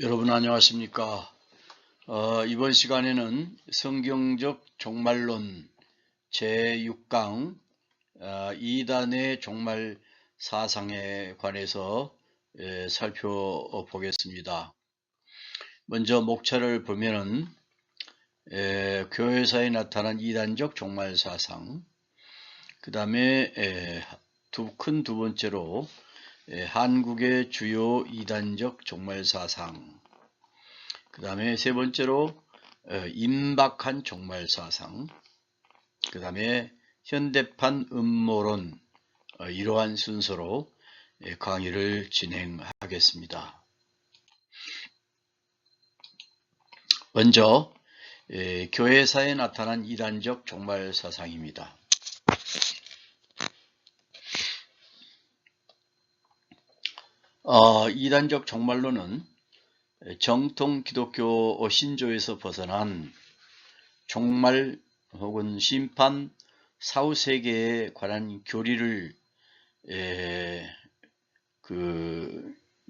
여러분 안녕하십니까? 이번 시간에는 성경적 종말론 제6강 2단의 종말 사상에 관해서 살펴보겠습니다. 먼저 목차를 보면은 교회사에 나타난 2단적 종말 사상, 그 다음에 두 번째로 한국의 주요 2단적 종말 사상, 그 다음에 세 번째로 임박한 종말 사상, 그 다음에 현대판 음모론, 이러한 순서로 강의를 진행하겠습니다. 먼저 교회사에 나타난 2단적 종말 사상입니다. 이단적 종말론은 정통 기독교 신조에서 벗어난 종말 혹은 심판, 사후세계에 관한 교리를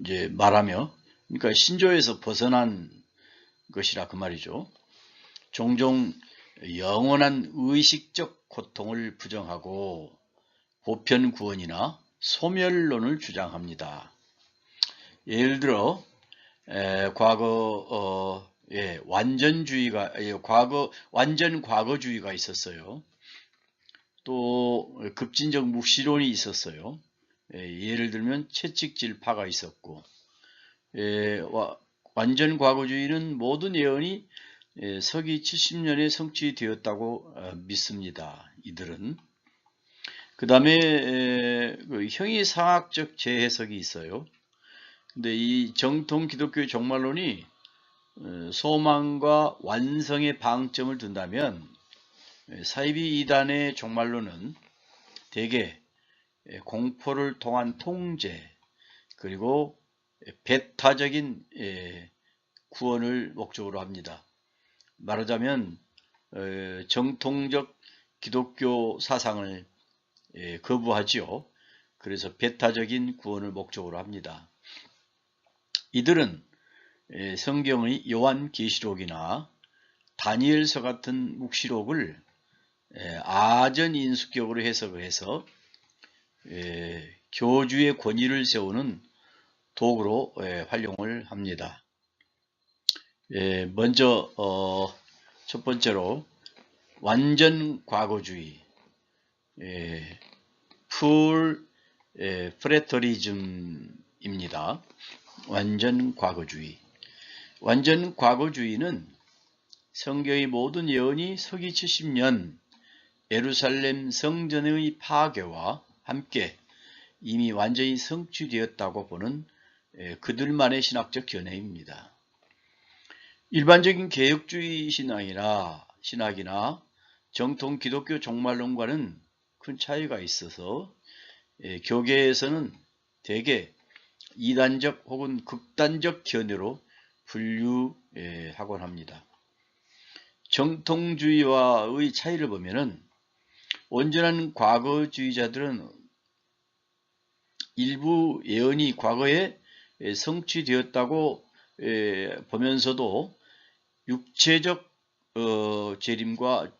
이제 말하며, 그러니까 신조에서 벗어난 것이라 그 말이죠. 종종 영원한 의식적 고통을 부정하고 보편 구원이나 소멸론을 주장합니다. 예를 들어 완전 과거주의가 있었어요. 또 급진적 묵시론이 있었어요. 예를 들면 채찍질파가 있었고, 완전 과거주의는 모든 예언이 서기 70년에 성취되었다고 믿습니다. 이들은. 그 다음에 형이상학적 재해석이 있어요. 근데 이 정통 기독교의 종말론이 소망과 완성의 방점을 둔다면, 사이비 이단의 종말론은 대개 공포를 통한 통제, 그리고 배타적인 구원을 목적으로 합니다. 말하자면 정통적 기독교 사상을 거부하지요. 그래서 배타적인 구원을 목적으로 합니다. 이들은 성경의 요한계시록이나 다니엘서 같은 묵시록을 아전인수격으로 해석을 해서 교주의 권위를 세우는 도구로 활용을 합니다. 먼저 첫 번째로 완전 과거주의, 풀 프레터리즘입니다. 완전 과거주의. 완전 과거주의는 성경의 모든 예언이 서기 70년 예루살렘 성전의 파괴와 함께 이미 완전히 성취되었다고 보는 그들만의 신학적 견해입니다. 일반적인 개혁주의 신학이나 정통 기독교 종말론과는 큰 차이가 있어서 교계에서는 대개 이단적 혹은 극단적 견해로 분류하곤 합니다. 정통주의와의 차이를 보면은, 온전한 과거주의자들은 일부 예언이 과거에 성취되었다고 보면서도 육체적 재림과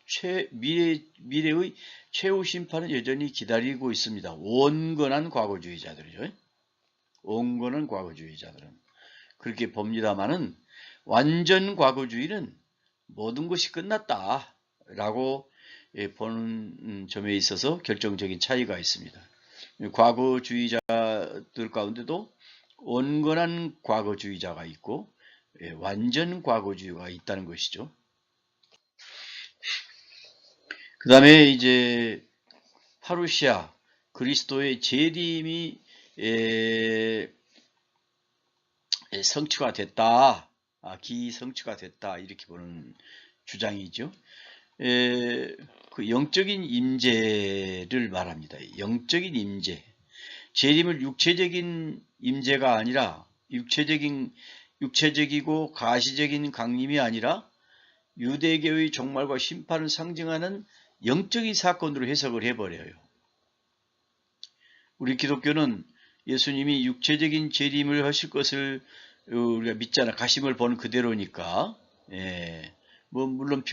미래의 최후 심판은 여전히 기다리고 있습니다. 온건한 과거주의자들이죠. 온건한 과거주의자들은 그렇게 봅니다만은, 완전 과거주의는 모든 것이 끝났다 라고 보는 점에 있어서 결정적인 차이가 있습니다. 과거주의자들 가운데도 온건한 과거주의자가 있고 완전 과거주의가 있다는 것이죠. 그 다음에 이제 파루시아, 그리스도의 재림이 성취가 됐다, 기성취가 됐다, 이렇게 보는 주장이죠. 그 영적인 임재를 말합니다. 영적인 임재. 재림을 육체적인 임재가 아니라 육체적이고 가시적인 강림이 아니라 유대교의 종말과 심판을 상징하는 영적인 사건으로 해석을 해버려요. 우리 기독교는 예수님이 육체적인 재림을 하실 것을 우리가 믿잖아. 가심을 보는 그대로니까. 예. 뭐 물론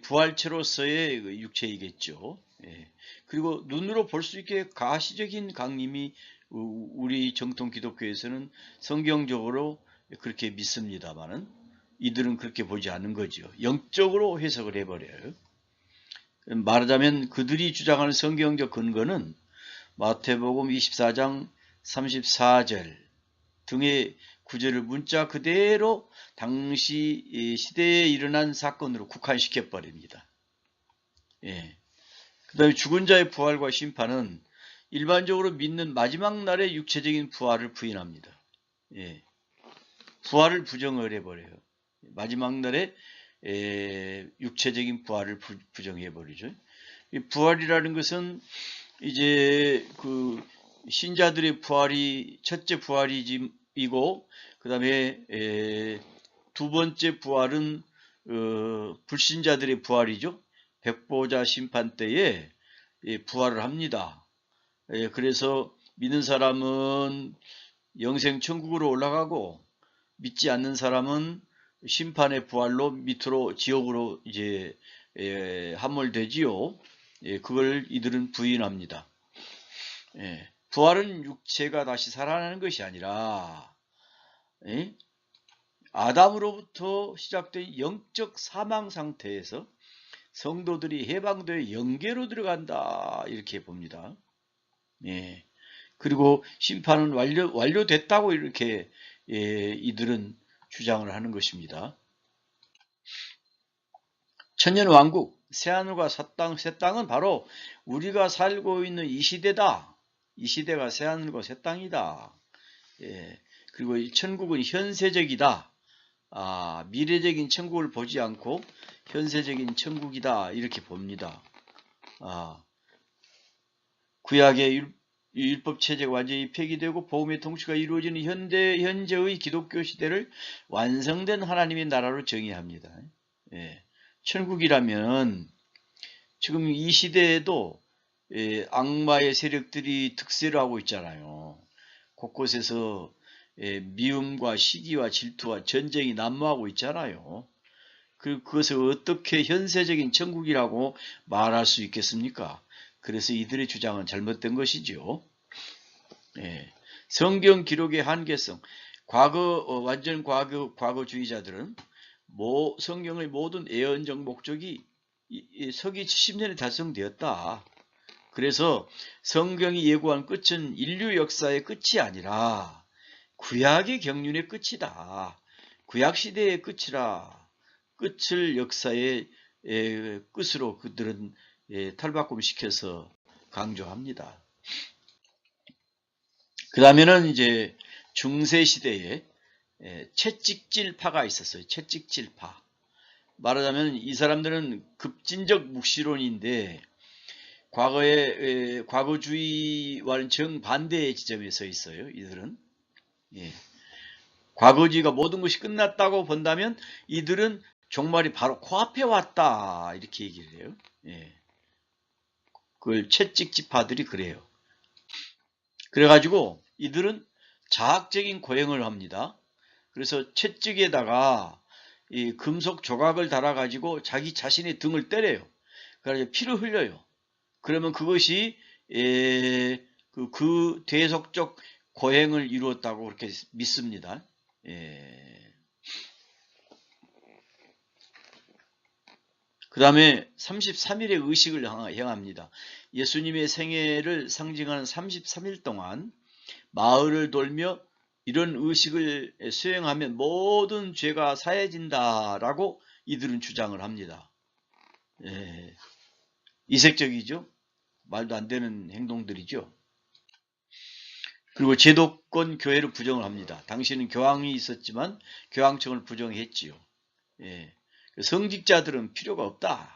부활체로서의 그 육체이겠죠. 예. 그리고 눈으로 볼 수 있게 가시적인 강림이 우리 정통 기독교에서는 성경적으로 그렇게 믿습니다만은 이들은 그렇게 보지 않는 거죠. 영적으로 해석을 해버려요. 말하자면 그들이 주장하는 성경적 근거는 마태복음 24장 34절 등의 구절을 문자 그대로 당시 시대에 일어난 사건으로 국한시켜 버립니다. 예. 그 다음에 죽은 자의 부활과 심판은 일반적으로 믿는 마지막 날의 육체적인 부활을 부인합니다. 예. 부활을 부정을 해버려요. 마지막 날에 육체적인 부활을 부정해버리죠. 부활이라는 것은 이제 그 신자들의 부활이 첫째 부활이고 그 다음에 두 번째 부활은 불신자들의 부활이죠. 백보자 심판 때에 부활을 합니다. 그래서 믿는 사람은 영생 천국으로 올라가고 믿지 않는 사람은 심판의 부활로 밑으로 지옥으로 이제 함몰되지요. 그걸 이들은 부인합니다. 부활은 육체가 다시 살아나는 것이 아니라 아담으로부터 시작된 영적 사망 상태에서 성도들이 해방되어 영계로 들어간다 이렇게 봅니다. 그리고 심판은 완료됐다고 이렇게 이들은 주장을 하는 것입니다. 천년왕국, 새하늘과 새 땅은 바로 우리가 살고 있는 이 시대다. 이 시대가 새하늘과 새 땅이다. 그리고 이 천국은 현세적이다. 미래적인 천국을 보지 않고 현세적인 천국이다. 이렇게 봅니다. 구약의 율법 체제가 완전히 폐기되고 복음의 통치가 이루어지는 현재의 기독교 시대를 완성된 하나님의 나라로 정의합니다. 천국이라면 지금 이 시대에도 악마의 세력들이 득세를 하고 있잖아요. 곳곳에서 미움과 시기와 질투와 전쟁이 난무하고 있잖아요. 그것을 어떻게 현세적인 천국이라고 말할 수 있겠습니까? 그래서 이들의 주장은 잘못된 것이죠. 성경 기록의 한계성, 완전 과거주의자들은 성경의 모든 예언적 목적이 서기 70년에 달성되었다. 그래서 성경이 예고한 끝은 인류 역사의 끝이 아니라 구약의 경륜의 끝이다. 구약시대의 끝이라 끝을 역사의 끝으로 그들은 탈바꿈시켜서 강조합니다. 그 다음에는 이제 중세시대에 채찍질파가 있었어요. 채찍질파. 말하자면 이 사람들은 급진적 묵시론인데 과거주의와는 정반대의 지점에 서 있어요. 이들은. 과거주의가 모든 것이 끝났다고 본다면 이들은 종말이 바로 코앞에 왔다. 이렇게 얘기를 해요. 그걸 채찍지파들이 그래요. 그래가지고 이들은 자학적인 고행을 합니다. 그래서 채찍에다가 이 금속 조각을 달아가지고 자기 자신의 등을 때려요. 그래서 피를 흘려요. 그러면 그것이 그 대속적 고행을 이루었다고 그렇게 믿습니다. 그 다음에 33일의 의식을 행합니다. 예수님의 생애를 상징하는 33일 동안 마을을 돌며 이런 의식을 수행하면 모든 죄가 사해진다라고 이들은 주장을 합니다. 이색적이죠? 말도 안 되는 행동들이죠. 그리고 제도권 교회를 부정을 합니다. 당시에는 교황이 있었지만 교황청을 부정했지요. 성직자들은 필요가 없다.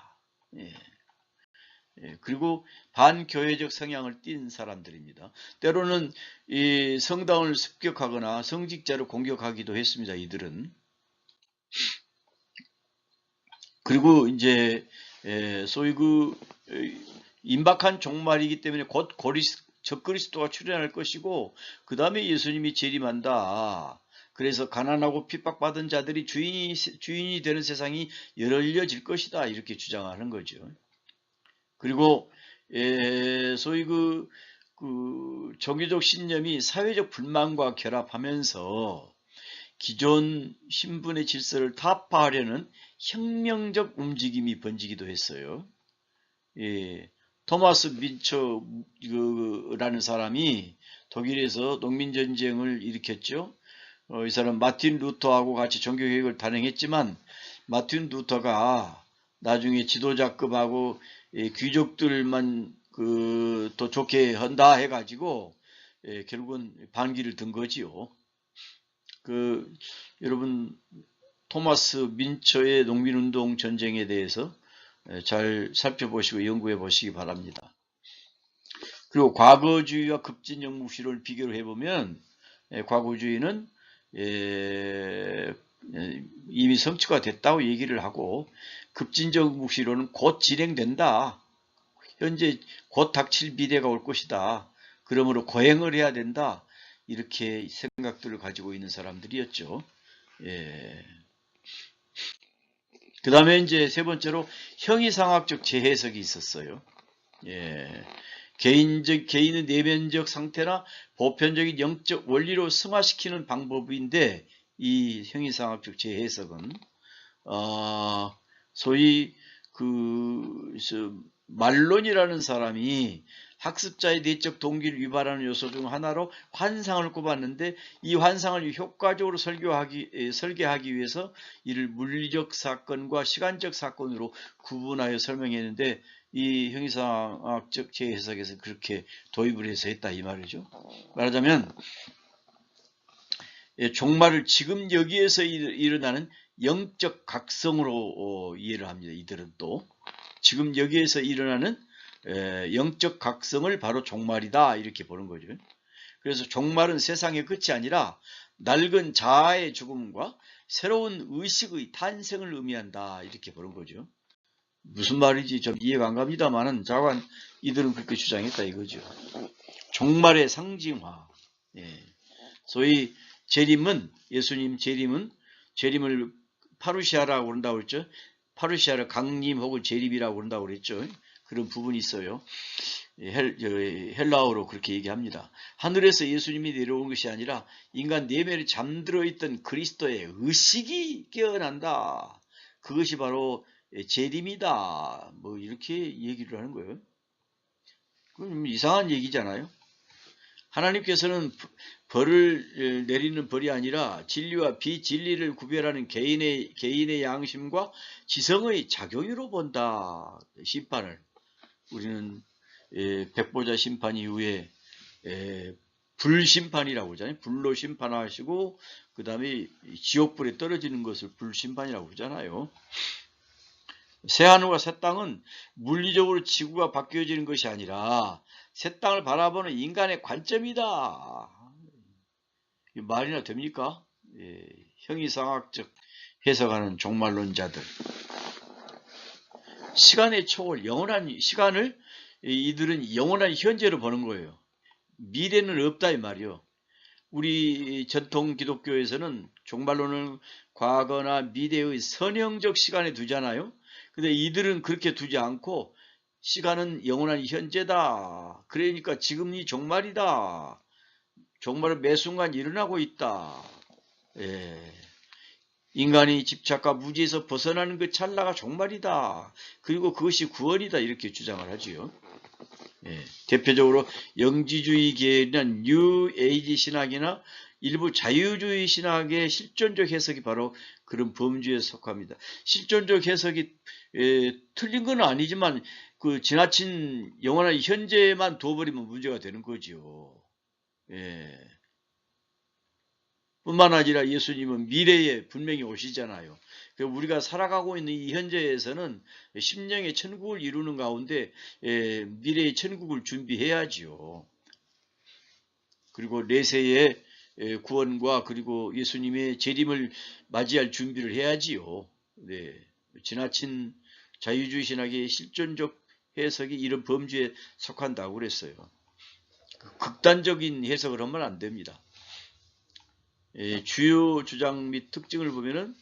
그리고 반교회적 성향을 띈 사람들입니다. 때로는 이 성당을 습격하거나 성직자를 공격하기도 했습니다. 이들은. 그리고 이제 소위 그 임박한 종말이기 때문에 곧 적그리스도가 출현할 것이고 그 다음에 예수님이 재림한다. 그래서 가난하고 핍박받은 자들이 주인이 되는 세상이 열려질 것이다. 이렇게 주장하는 거죠. 그리고 소위 그 종교적 신념이 사회적 불만과 결합하면서 기존 신분의 질서를 타파하려는 혁명적 움직임이 번지기도 했어요. 토마스 민처라는 사람이 독일에서 농민전쟁을 일으켰죠. 이 사람 마틴 루터하고 같이 종교개혁을 단행했지만 마틴 루터가 나중에 지도자급하고 귀족들만 더 좋게 한다 해가지고 결국은 반기를 든 거지요. 여러분 토마스 민처의 농민운동 전쟁에 대해서 잘 살펴보시고 연구해 보시기 바랍니다. 그리고 과거주의와 급진적 묵시를 비교를 해보면 과거주의는 이미 성취가 됐다고 얘기를 하고 급진적 묵시로는 곧 진행된다. 현재 곧 닥칠 미래가 올 것이다. 그러므로 거행을 해야 된다. 이렇게 생각들을 가지고 있는 사람들이었죠. 그 다음에 이제 세 번째로 형이상학적 재해석이 있었어요. 개인의 내면적 상태나 보편적인 영적 원리로 승화시키는 방법인데 이 형이상학적 재해석은 소위 말론이라는 사람이 학습자의 내적 동기를 유발하는 요소 중 하나로 환상을 꼽았는데 이 환상을 효과적으로 설계하기 위해서 이를 물리적 사건과 시간적 사건으로 구분하여 설명했는데 이 형이상학적 재해석에서 그렇게 도입을 해서 했다 이 말이죠. 말하자면 종말을 지금 여기에서 일어나는 영적 각성으로 이해를 합니다. 이들은 또 지금 여기에서 일어나는 영적 각성을 바로 종말이다 이렇게 보는 거죠. 그래서 종말은 세상의 끝이 아니라 낡은 자아의 죽음과 새로운 의식의 탄생을 의미한다 이렇게 보는 거죠. 무슨 말인지 좀 이해가 안 갑니다만은 자관 이들은 그렇게 주장했다 이거죠. 종말의 상징화. 소위 재림은 예수님 재림을 파루시아라고 그런다고 그랬죠. 파루시아를 강림 혹은 재림이라고 그런다고 그랬죠. 그런 부분이 있어요. 헬라어로 그렇게 얘기합니다. 하늘에서 예수님이 내려온 것이 아니라 인간 내면에 잠들어 있던 그리스도의 의식이 깨어난다. 그것이 바로 재림이다. 뭐 이렇게 얘기를 하는 거예요. 그건 이상한 얘기잖아요. 하나님께서는 벌을 내리는 벌이 아니라 진리와 비진리를 구별하는 개인의 양심과 지성의 작용으로 본다. 심판을. 우리는 백보자 심판 이후에 불심판이라고 하잖아요. 불로 심판하시고 그 다음에 지옥불에 떨어지는 것을 불심판이라고 하잖아요. 새하늘과 새 땅은 물리적으로 지구가 바뀌어지는 것이 아니라 새 땅을 바라보는 인간의 관점이다. 말이나 됩니까? 형이상학적 해석하는 종말론자들. 시간의 초월, 영원한 시간을 이들은 영원한 현재로 보는 거예요. 미래는 없다 이 말이요. 우리 전통 기독교에서는 종말론을 과거나 미래의 선형적 시간에 두잖아요. 근데 이들은 그렇게 두지 않고 시간은 영원한 현재다. 그러니까 지금이 종말이다. 종말은 매 순간 일어나고 있다. 인간이 집착과 무지에서 벗어나는 그 찰나가 종말이다. 그리고 그것이 구원이다. 이렇게 주장을 하지요. 대표적으로 영지주의계나 뉴 에이지 신학이나 일부 자유주의 신학의 실존적 해석이 바로 그런 범주에 속합니다. 실존적 해석이 틀린 건 아니지만 그 지나친 영원한 현재만 둬버리면 문제가 되는 거지요. 뿐만 아니라 예수님은 미래에 분명히 오시잖아요. 우리가 살아가고 있는 이 현재에서는 심령의 천국을 이루는 가운데 미래의 천국을 준비해야지요. 그리고 내세의 구원과 그리고 예수님의 재림을 맞이할 준비를 해야지요. 지나친 자유주의 신학의 실존적 해석이 이런 범주에 속한다고 그랬어요. 극단적인 해석을 하면 안 됩니다. 주요 주장 및 특징을 보면은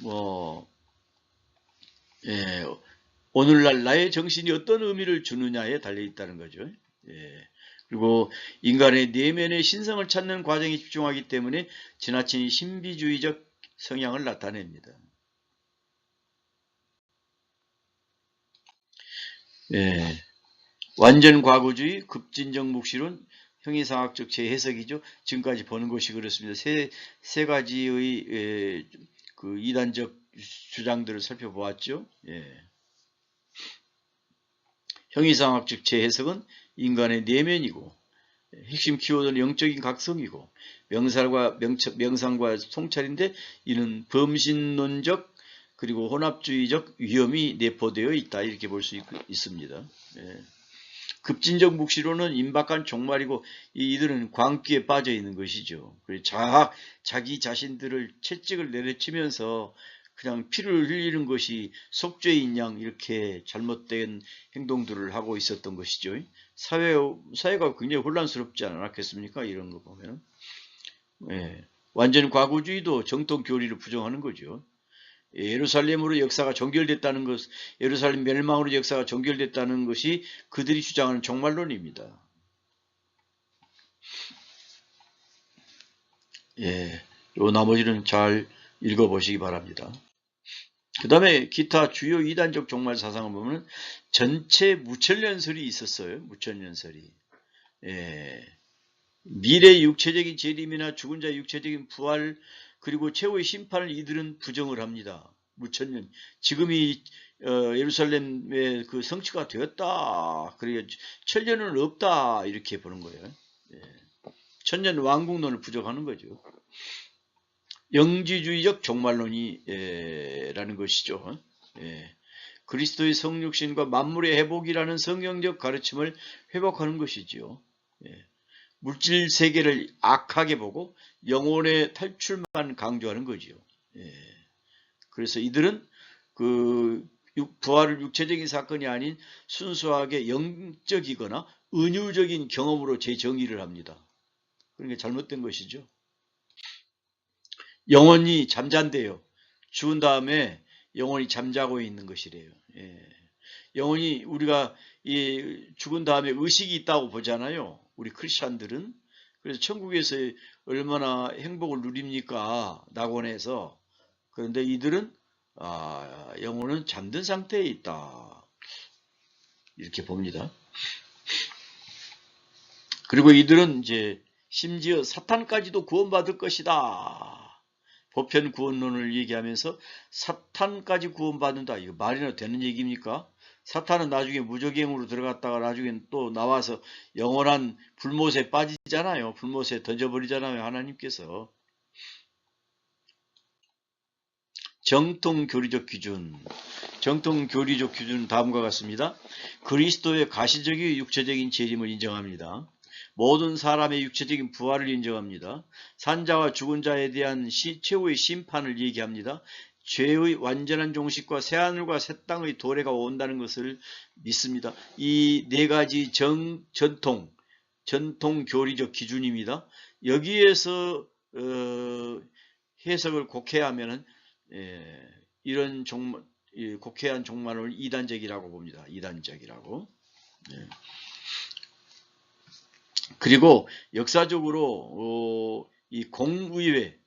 뭐 오늘날 나의 정신이 어떤 의미를 주느냐에 달려 있다는 거죠. 그리고 인간의 내면의 신성을 찾는 과정에 집중하기 때문에 지나친 신비주의적 성향을 나타냅니다. 완전 과거주의, 급진적 묵시론, 형이상학적 재해석이죠. 지금까지 보는 것이 그렇습니다. 세 가지의 그 이단적 주장들을 살펴보았죠. 형이상학적 재해석은 인간의 내면이고, 핵심 키워드는 영적인 각성이고, 명상과 통찰인데 이는 범신론적 그리고 혼합주의적 위험이 내포되어 있다, 이렇게 볼 수 있습니다. 급진적 묵시로는 임박한 종말이고 이들은 광기에 빠져 있는 것이죠. 자기 자신들을 채찍을 내려치면서 그냥 피를 흘리는 것이 속죄인 양 이렇게 잘못된 행동들을 하고 있었던 것이죠. 사회가 굉장히 혼란스럽지 않았겠습니까? 이런 거 보면. 완전 과거주의도 정통 교리를 부정하는 거죠. 예루살렘으로 역사가 종결됐다는 것, 예루살렘 멸망으로 역사가 종결됐다는 것이 그들이 주장하는 종말론입니다. 요 나머지는 잘 읽어보시기 바랍니다. 그 다음에 기타 주요 이단적 종말 사상을 보면 전체 무천년설이 있었어요. 무천년설이. 미래 육체적인 재림이나 죽은 자의 육체적인 부활 그리고 최후의 심판을 이들은 부정을 합니다. 무천년. 지금이 예루살렘의 그 성취가 되었다. 그리고 천년은 없다. 이렇게 보는 거예요. 천년 왕국론을 부정하는 거죠. 영지주의적 종말론이라는 것이죠. 그리스도의 성육신과 만물의 회복이라는 성경적 가르침을 회복하는 것이지요. 물질 세계를 악하게 보고 영혼의 탈출만 강조하는 거지요. 그래서 이들은 그 부활을 육체적인 사건이 아닌 순수하게 영적이거나 은유적인 경험으로 재정의를 합니다. 그러니까 잘못된 것이죠. 영혼이 잠잔대요. 죽은 다음에 영혼이 잠자고 있는 것이래요. 영혼이 우리가 죽은 다음에 의식이 있다고 보잖아요. 우리 크리스찬들은. 그래서 천국에서 얼마나 행복을 누립니까? 낙원에서. 그런데 이들은 영혼은 잠든 상태에 있다. 이렇게 봅니다. 그리고 이들은 이제 심지어 사탄까지도 구원받을 것이다. 보편 구원론을 얘기하면서 사탄까지 구원받는다. 이거 말이나 되는 얘기입니까? 사탄은 나중에 무저갱으로 들어갔다가 나중에 또 나와서 영원한 불못에 빠지잖아요. 불못에 던져버리잖아요. 하나님께서. 정통교리적 기준. 정통교리적 기준은 다음과 같습니다. 그리스도의 가시적인 육체적인 재림을 인정합니다. 모든 사람의 육체적인 부활을 인정합니다. 산자와 죽은 자에 대한 최후의 심판을 얘기합니다. 죄의 완전한 종식과 새하늘과 새 땅의 도래가 온다는 것을 믿습니다. 이 네 가지 전통 교리적 기준입니다. 여기에서 해석을 곡해하면은 이런 곡해한 종말을 이단적이라고 봅니다. 이단적이라고. 그리고 역사적으로 이 공의회,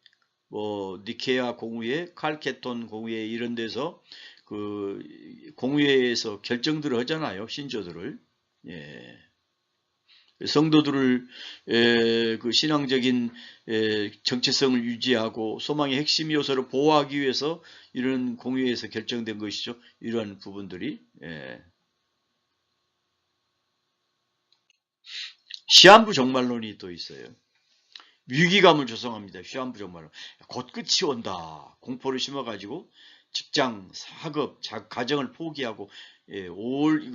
니케아 공의회, 칼케톤 공의회 이런 데서 그 공의회에서 결정들을 하잖아요. 신조들을. 성도들을 그 신앙적인 정체성을 유지하고 소망의 핵심 요소를 보호하기 위해서 이런 공의회에서 결정된 것이죠. 이러한 부분들이. 시한부 종말론이 또 있어요. 위기감을 조성합니다. 시한부 종말론. 곧 끝이 온다. 공포를 심어가지고 직장, 학업, 가정을 포기하고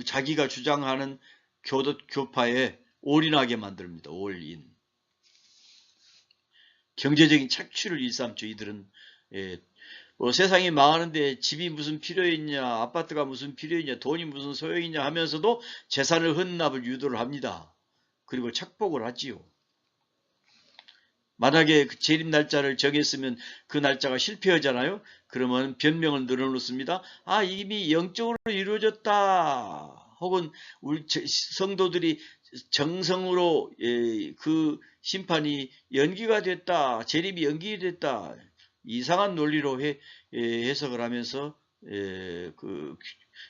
자기가 주장하는 교파에 올인하게 만듭니다. 올인. 경제적인 착취를 일삼죠. 이들은 세상이 망하는데 집이 무슨 필요 있냐, 아파트가 무슨 필요 있냐, 돈이 무슨 소용이냐 하면서도 재산을 헌납을 유도를 합니다. 그리고 착복을 하지요. 만약에 그 재림 날짜를 정했으면 그 날짜가 실패하잖아요. 그러면 변명을 늘어놓습니다. 아, 이미 영적으로 이루어졌다. 혹은 우리 성도들이 정성으로 그 심판이 연기가 됐다. 재림이 연기됐다. 이상한 논리로 해석을 하면서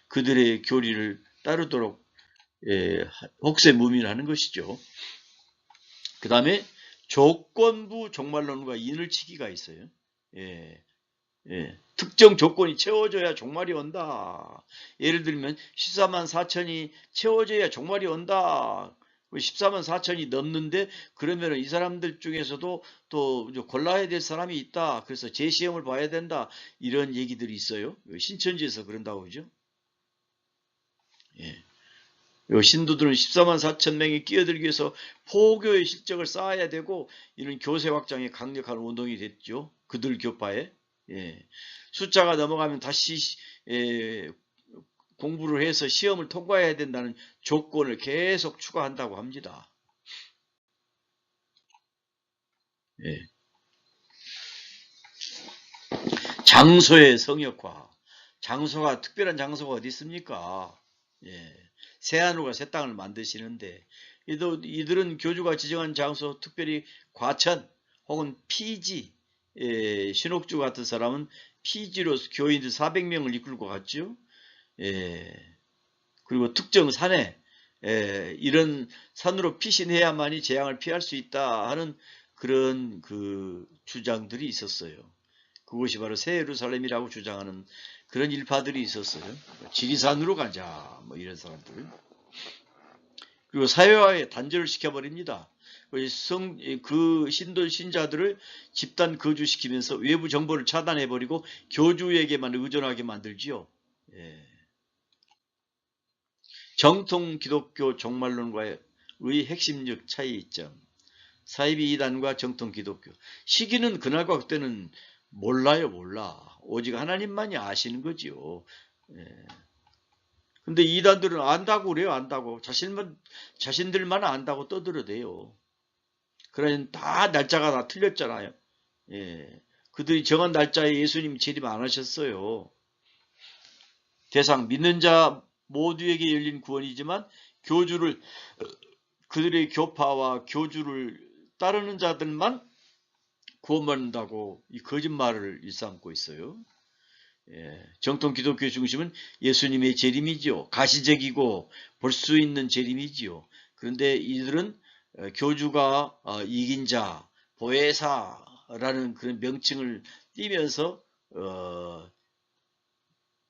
그들의 교리를 따르도록 혹세무민하는 것이죠. 그 다음에 조건부 종말론과 인을치기가 있어요. 특정 조건이 채워져야 종말이 온다. 예를 들면 14만 4천이 채워져야 종말이 온다. 14만 4천이 넘는데 그러면 이 사람들 중에서도 또 골라야 될 사람이 있다. 그래서 재시험을 봐야 된다. 이런 얘기들이 있어요. 신천지에서 그런다고 그러죠. 신도들은 14만 4천 명이 끼어들기 위해서 포교의 실적을 쌓아야 되고 이런 교세 확장에 강력한 운동이 됐죠. 그들 교파에. 숫자가 넘어가면 다시 공부를 해서 시험을 통과해야 된다는 조건을 계속 추가한다고 합니다. 장소의 성역화. 장소가 특별한 장소가 어디 있습니까? 새하늘과 새 땅을 만드시는데 이들은 교주가 지정한 장소, 특별히 과천 혹은 피지, 신옥주 같은 사람은 피지로 교인들 400명을 이끌고 갔죠. 그리고 특정 산에 이런 산으로 피신해야만이 재앙을 피할 수 있다 하는 그런 그 주장들이 있었어요. 그것이 바로 새 예루살렘이라고 주장하는 그런 일파들이 있었어요. 지리산으로 가자 뭐 이런 사람들. 그리고 사회와의 단절을 시켜버립니다. 그 신도 신자들을 집단 거주시키면서 외부 정보를 차단해버리고 교주에게만 의존하게 만들지요. 정통 기독교 종말론과의 핵심적 차이점. 사이비 이단과 정통 기독교. 시기는 그날과 그때는 몰라요, 몰라. 오직 하나님만이 아시는 거지요. 근데 이단들은 안다고 그래요, 안다고. 자신들만 안다고 떠들어대요. 그러니 다 날짜가 다 틀렸잖아요. 그들이 정한 날짜에 예수님이 재림 안 하셨어요. 대상 믿는 자 모두에게 열린 구원이지만 그들의 교파와 교주를 따르는 자들만 구원받는다고 이 거짓말을 일삼고 있어요. 정통 기독교 중심은 예수님의 재림이지요. 가시적이고 볼 수 있는 재림이지요. 그런데 이들은 교주가 이긴 자, 보혜사라는 그런 명칭을 띠면서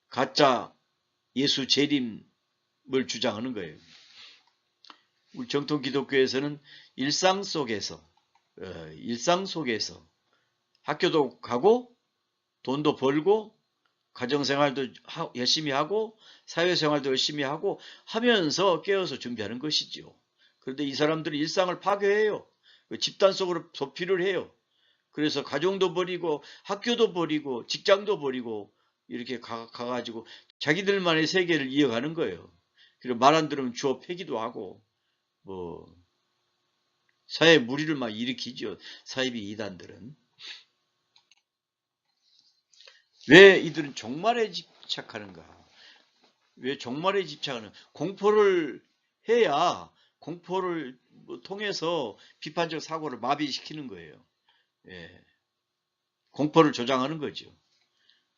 가짜 예수 재림을 주장하는 거예요. 우리 정통 기독교에서는 일상 속에서 학교도 가고 돈도 벌고 가정생활도 열심히 하고 사회생활도 열심히 하고 하면서 깨어서 준비하는 것이지요. 그런데 이 사람들은 일상을 파괴해요. 집단 속으로 도피를 해요. 그래서 가정도 버리고 학교도 버리고 직장도 버리고 이렇게 가가지고 자기들만의 세계를 이어가는 거예요. 그리고 말 안 들으면 주워 패기도 하고 뭐 사회 무리를 막 일으키죠. 사이비 이단들은. 왜 이들은 종말에 집착하는가? 왜 종말에 집착하는? 공포를 해야 공포를 통해서 비판적 사고를 마비시키는 거예요. 공포를 조장하는 거죠.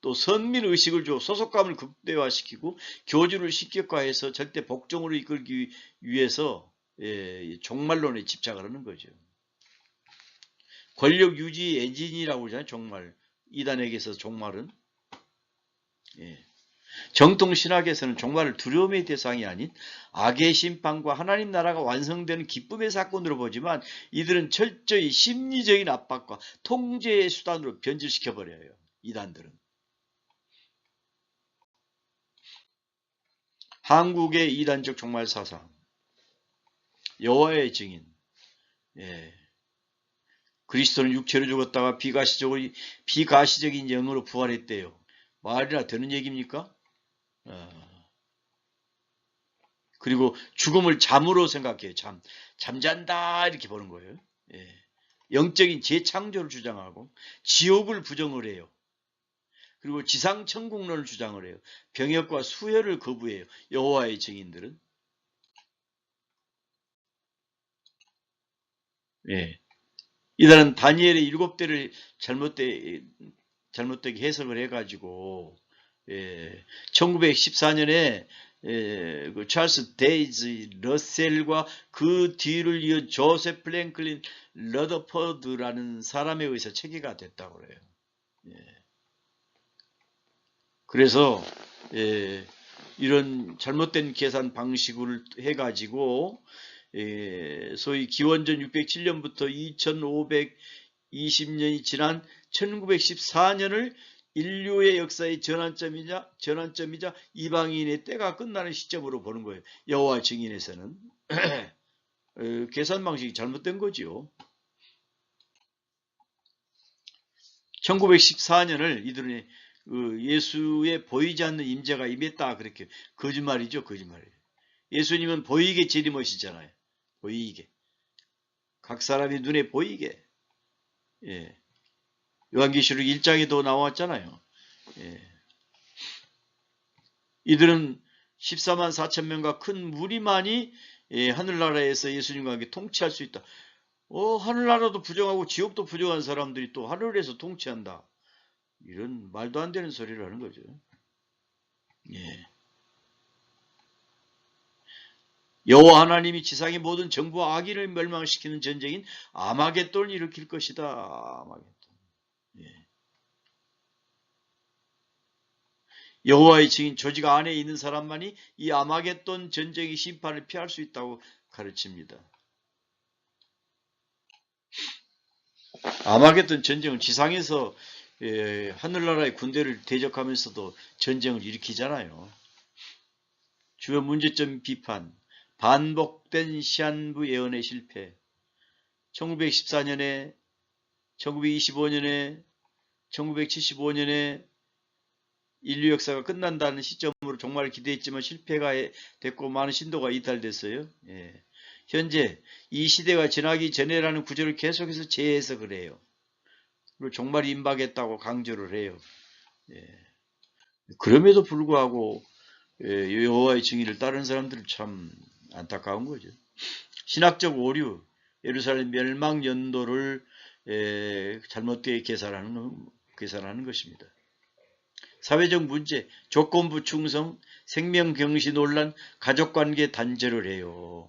또 선민의식을 줘 소속감을 극대화시키고 교주를 식격화해서 절대 복종으로 이끌기 위해서 종말론에 집착을 하는 거죠. 권력 유지 엔진이라고 그러잖아요. 종말. 이단에게서 종말은. 정통 신학에서는 종말을 두려움의 대상이 아닌 악의 심판과 하나님 나라가 완성되는 기쁨의 사건으로 보지만 이들은 철저히 심리적인 압박과 통제의 수단으로 변질시켜버려요. 이단들은. 한국의 이단적 종말 사상. 여호와의 증인. 그리스도는 육체로 죽었다가 비가시적인 영으로 부활했대요. 말이나 되는 얘기입니까? 그리고 죽음을 잠으로 생각해요. 잠잔다 이렇게 보는 거예요. 영적인 재창조를 주장하고 지옥을 부정을 해요. 그리고 지상천국론을 주장을 해요. 병역과 수혈을 거부해요. 여호와의 증인들은. 예. 이들은 다니엘의 7대를 잘못되게 해석을 해가지고 1914년에 그 찰스 데이지 러셀과 그 뒤를 이어 조셉 플랭클린 러더퍼드라는 사람에 의해서 체계가 됐다고 그래요. 그래서 이런 잘못된 계산 방식을 해가지고 소위 기원전 607년부터 2520년이 지난 1914년을 인류의 역사의 전환점이자 이방인의 때가 끝나는 시점으로 보는 거예요. 여호와 증인에서는 계산 방식이 잘못된 거지요. 1914년을 이들은 예수의 보이지 않는 임재가 임했다 그렇게 거짓말이죠. 거짓말이에요. 예수님은 보이게 재림하시잖아요. 보이게. 각 사람이 눈에 보이게. 요한계시록 1장에도 나왔잖아요. 이들은 14만 4천 명과 큰 무리만이 하늘나라에서 예수님과 함께 통치할 수 있다. 하늘나라도 부정하고 지옥도 부정한 사람들이 또 하늘에서 통치한다. 이런 말도 안 되는 소리를 하는 거죠. 여호와 하나님이 지상의 모든 정부와 악인을 멸망시키는 전쟁인 아마겟돈을 일으킬 것이다. 아마겟돈. 여호와의 증인 조직 안에 있는 사람만이 이 아마겟돈 전쟁의 심판을 피할 수 있다고 가르칩니다. 아마겟돈 전쟁은 지상에서 하늘나라의 군대를 대적하면서도 전쟁을 일으키잖아요. 주요 문제점 비판, 반복된 시한부 예언의 실패, 1914년에, 1925년에, 1975년에 인류 역사가 끝난다는 시점으로 정말 기대했지만 실패가 됐고 많은 신도가 이탈됐어요. 현재 이 시대가 지나기 전에라는 구절을 계속해서 재해석을 해요. 그리고 정말 임박했다고 강조를 해요. 그럼에도 불구하고 여호와의 증인을 따르는 사람들은 참 안타까운 거죠. 신학적 오류, 예루살렘 멸망 연도를 잘못되게 계산하는 것입니다. 사회적 문제, 조건부 충성, 생명경시 논란, 가족관계 단절을 해요.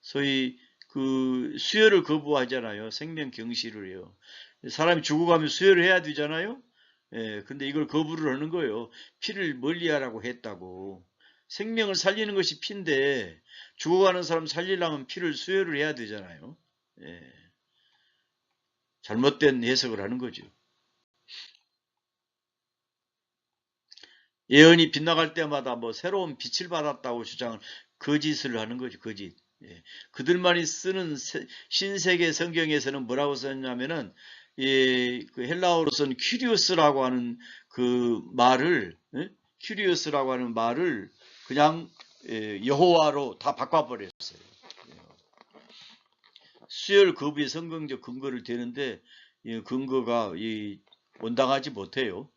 소위 그 수혈을 거부하잖아요. 생명경시를 해요. 사람이 죽어가면 수혈을 해야 되잖아요. 근데 이걸 거부를 하는 거예요. 피를 멀리하라고 했다고. 생명을 살리는 것이 피인데 죽어가는 사람 살리려면 피를 수혈을 해야 되잖아요. 잘못된 해석을 하는 거죠. 예언이 빗나갈 때마다 뭐 새로운 빛을 받았다고 주장을 거짓을 하는 거죠. 거짓. 그들만이 쓰는 신세계 성경에서는 뭐라고 썼냐면은 그 헬라어로서는 큐리오스라고 하는 그 말을 큐리오스라고 하는 말을 그냥 여호와로 다 바꿔버렸어요. 수혈 거부의 성경적 근거를 대는데 근거가 온당하지 못해요.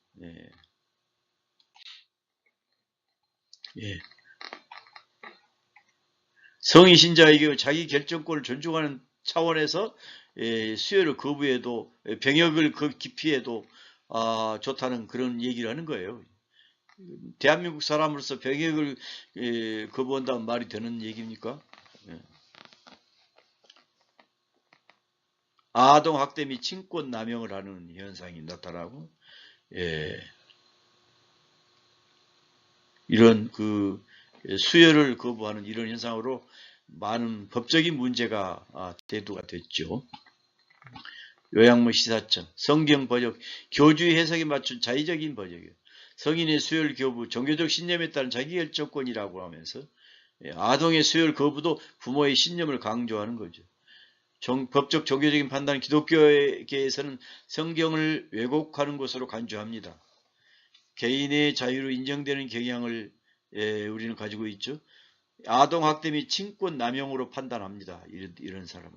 성의 신자에게 자기 결정권을 존중하는 차원에서 수혈을 거부해도 병역을 기피해도 좋다는 그런 얘기를 하는 거예요. 대한민국 사람으로서 병역을 거부한다는 말이 되는 얘기입니까? 아동학대 및 친권 남용을 하는 현상이 나타나고 이런 그 수혈을 거부하는 이런 현상으로 많은 법적인 문제가 대두가 됐죠. 요양문 시사점, 성경 번역, 교주의 해석에 맞춘 자의적인 번역이에요. 성인의 수혈 거부, 종교적 신념에 따른 자기결정권이라고 하면서 아동의 수혈 거부도 부모의 신념을 강조하는 거죠. 법적 종교적인 판단은 기독교계에서는 성경을 왜곡하는 것으로 간주합니다. 개인의 자유로 인정되는 경향을 우리는 가지고 있죠. 아동학대 및 친권 남용으로 판단합니다. 이런 사람을.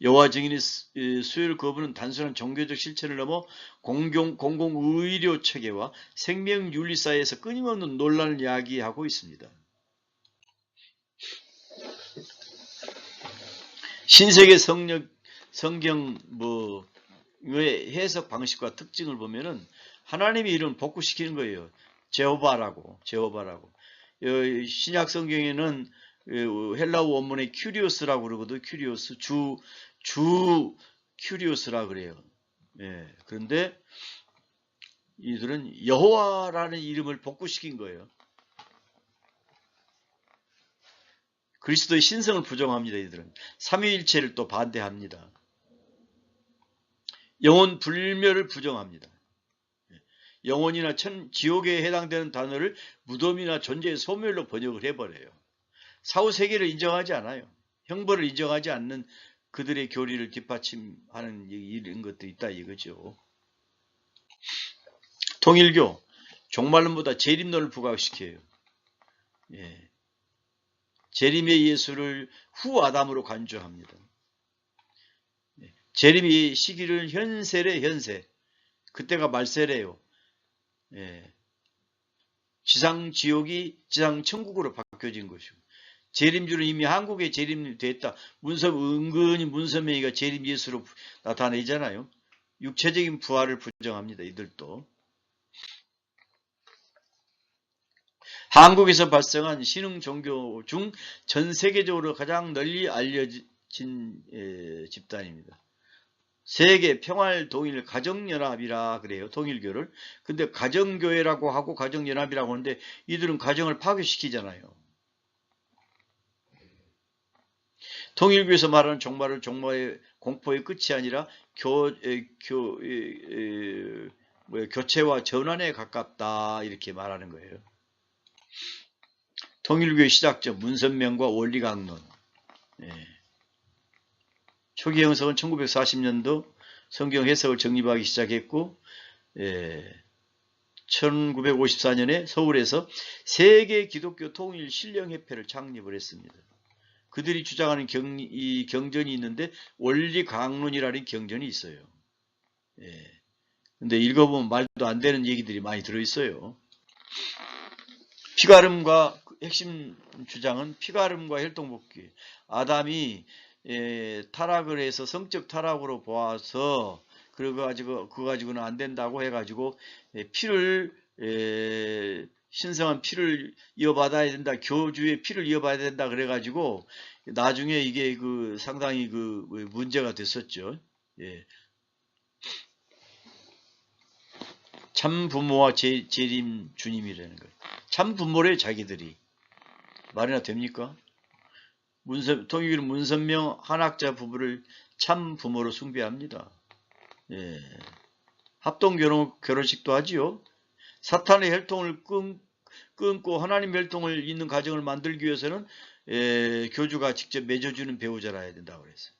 여호와 증인의 수혈 거부는 단순한 종교적 실천을 넘어 공공의료 체계와 생명윤리 사이에서 끊임없는 논란을 야기하고 있습니다. 신세계 성경 의 해석 방식과 특징을 보면은 하나님의 이름을 복구시키는 거예요. 제호바라고. 신약 성경에는 헬라어 원문의 큐리오스라고 그러거든. 큐리오스 주 큐리오스라 그래요. 예. 그런데 이들은 여호와라는 이름을 복구시킨 거예요. 그리스도의 신성을 부정합니다. 이들은 삼위일체를 또 반대합니다. 영혼 불멸을 부정합니다. 영혼이나 지옥에 해당되는 단어를 무덤이나 존재의 소멸로 번역을 해버려요. 사후세계를 인정하지 않아요. 형벌을 인정하지 않는 그들의 교리를 뒷받침하는 이런 것도 있다 이거죠. 통일교 종말론보다 재림론을 부각시켜요. 예. 재림의 예수를 후 아담으로 간주합니다. 예. 재림의 시기를 현세래 현세. 그때가 말세래요. 예. 지상 지옥이 지상 천국으로 바뀌어진 것이고 재림주는 이미 한국에 재림됐다. 은근히 문선명이가 재림 예수로 나타내잖아요. 육체적인 부활을 부정합니다. 이들도. 한국에서 발생한 신흥 종교 중 전 세계적으로 가장 널리 알려진 집단입니다. 세계 평화를 통일 가정연합이라 그래요. 통일교를. 근데 가정교회라고 하고 가정연합이라고 하는데 이들은 가정을 파괴시키잖아요. 통일교에서 말하는 종말은 종말의 공포의 끝이 아니라 교체와 전환에 가깝다 이렇게 말하는 거예요. 통일교의 시작점 문선명과 원리강론. 예. 초기 형성은 1940년도 성경 해석을 정립하기 시작했고 1954년에 서울에서 세계 기독교 통일 신령협회를 창립을 했습니다. 그들이 주장하는 경전이 있는데 원리강론이라는 경전이 있어요. 근데 읽어보면 말도 안 되는 얘기들이 많이 들어있어요. 피가름과 핵심 주장은 피가름과 혈통복귀. 아담이 타락을 해서 성적 타락으로 보아서 그거 가지고는 안 된다고 해가지고 신성한 피를 이어받아야 된다. 교주의 피를 이어받아야 된다. 그래가지고 나중에 이게 상당히 문제가 됐었죠. 예. 참 부모와 재림 주님이라는 거예요. 참 부모래 자기들이. 말이나 됩니까? 통일교는 문선명 한학자 부부를 참 부모로 숭배합니다. 예. 합동 결혼식도 하지요. 사탄의 혈통을 끊고 하나님 혈통을 있는 가정을 만들기 위해서는 교주가 직접 맺어주는 배우자라 해야 된다고 그랬어요.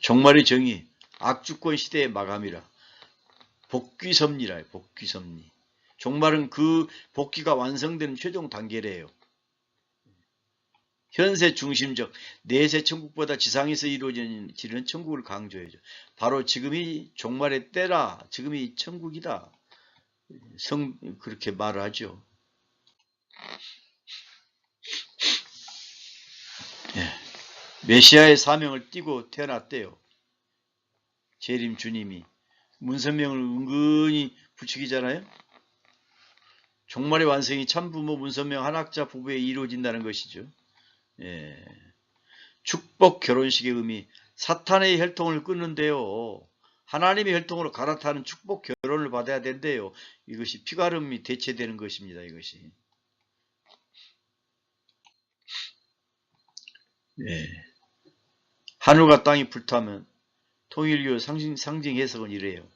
종말의 정의, 악주권 시대의 마감이라. 복귀섭리라. 복귀섭리. 종말은 그 복귀가 완성되는 최종 단계래요. 현세 중심적 내세 천국보다 지상에서 이루어지는 천국을 강조해줘. 바로 지금이 종말의 때라. 지금이 천국이다. 그렇게 말을 하죠. 메시아의 사명을 띠고 태어났대요. 재림 주님이. 문선명을 은근히 부추기잖아요. 종말의 완성이 참부모 문선명 한학자 부부에 이루어진다는 것이죠. 축복 결혼식의 의미. 사탄의 혈통을 끊는데요. 하나님의 혈통으로 갈아타는 축복 결혼을 받아야 된대요. 이것이 피가름이 대체되는 것입니다. 이것이. 하늘과 땅이 불타면 통일교 상징 해석은 이래요.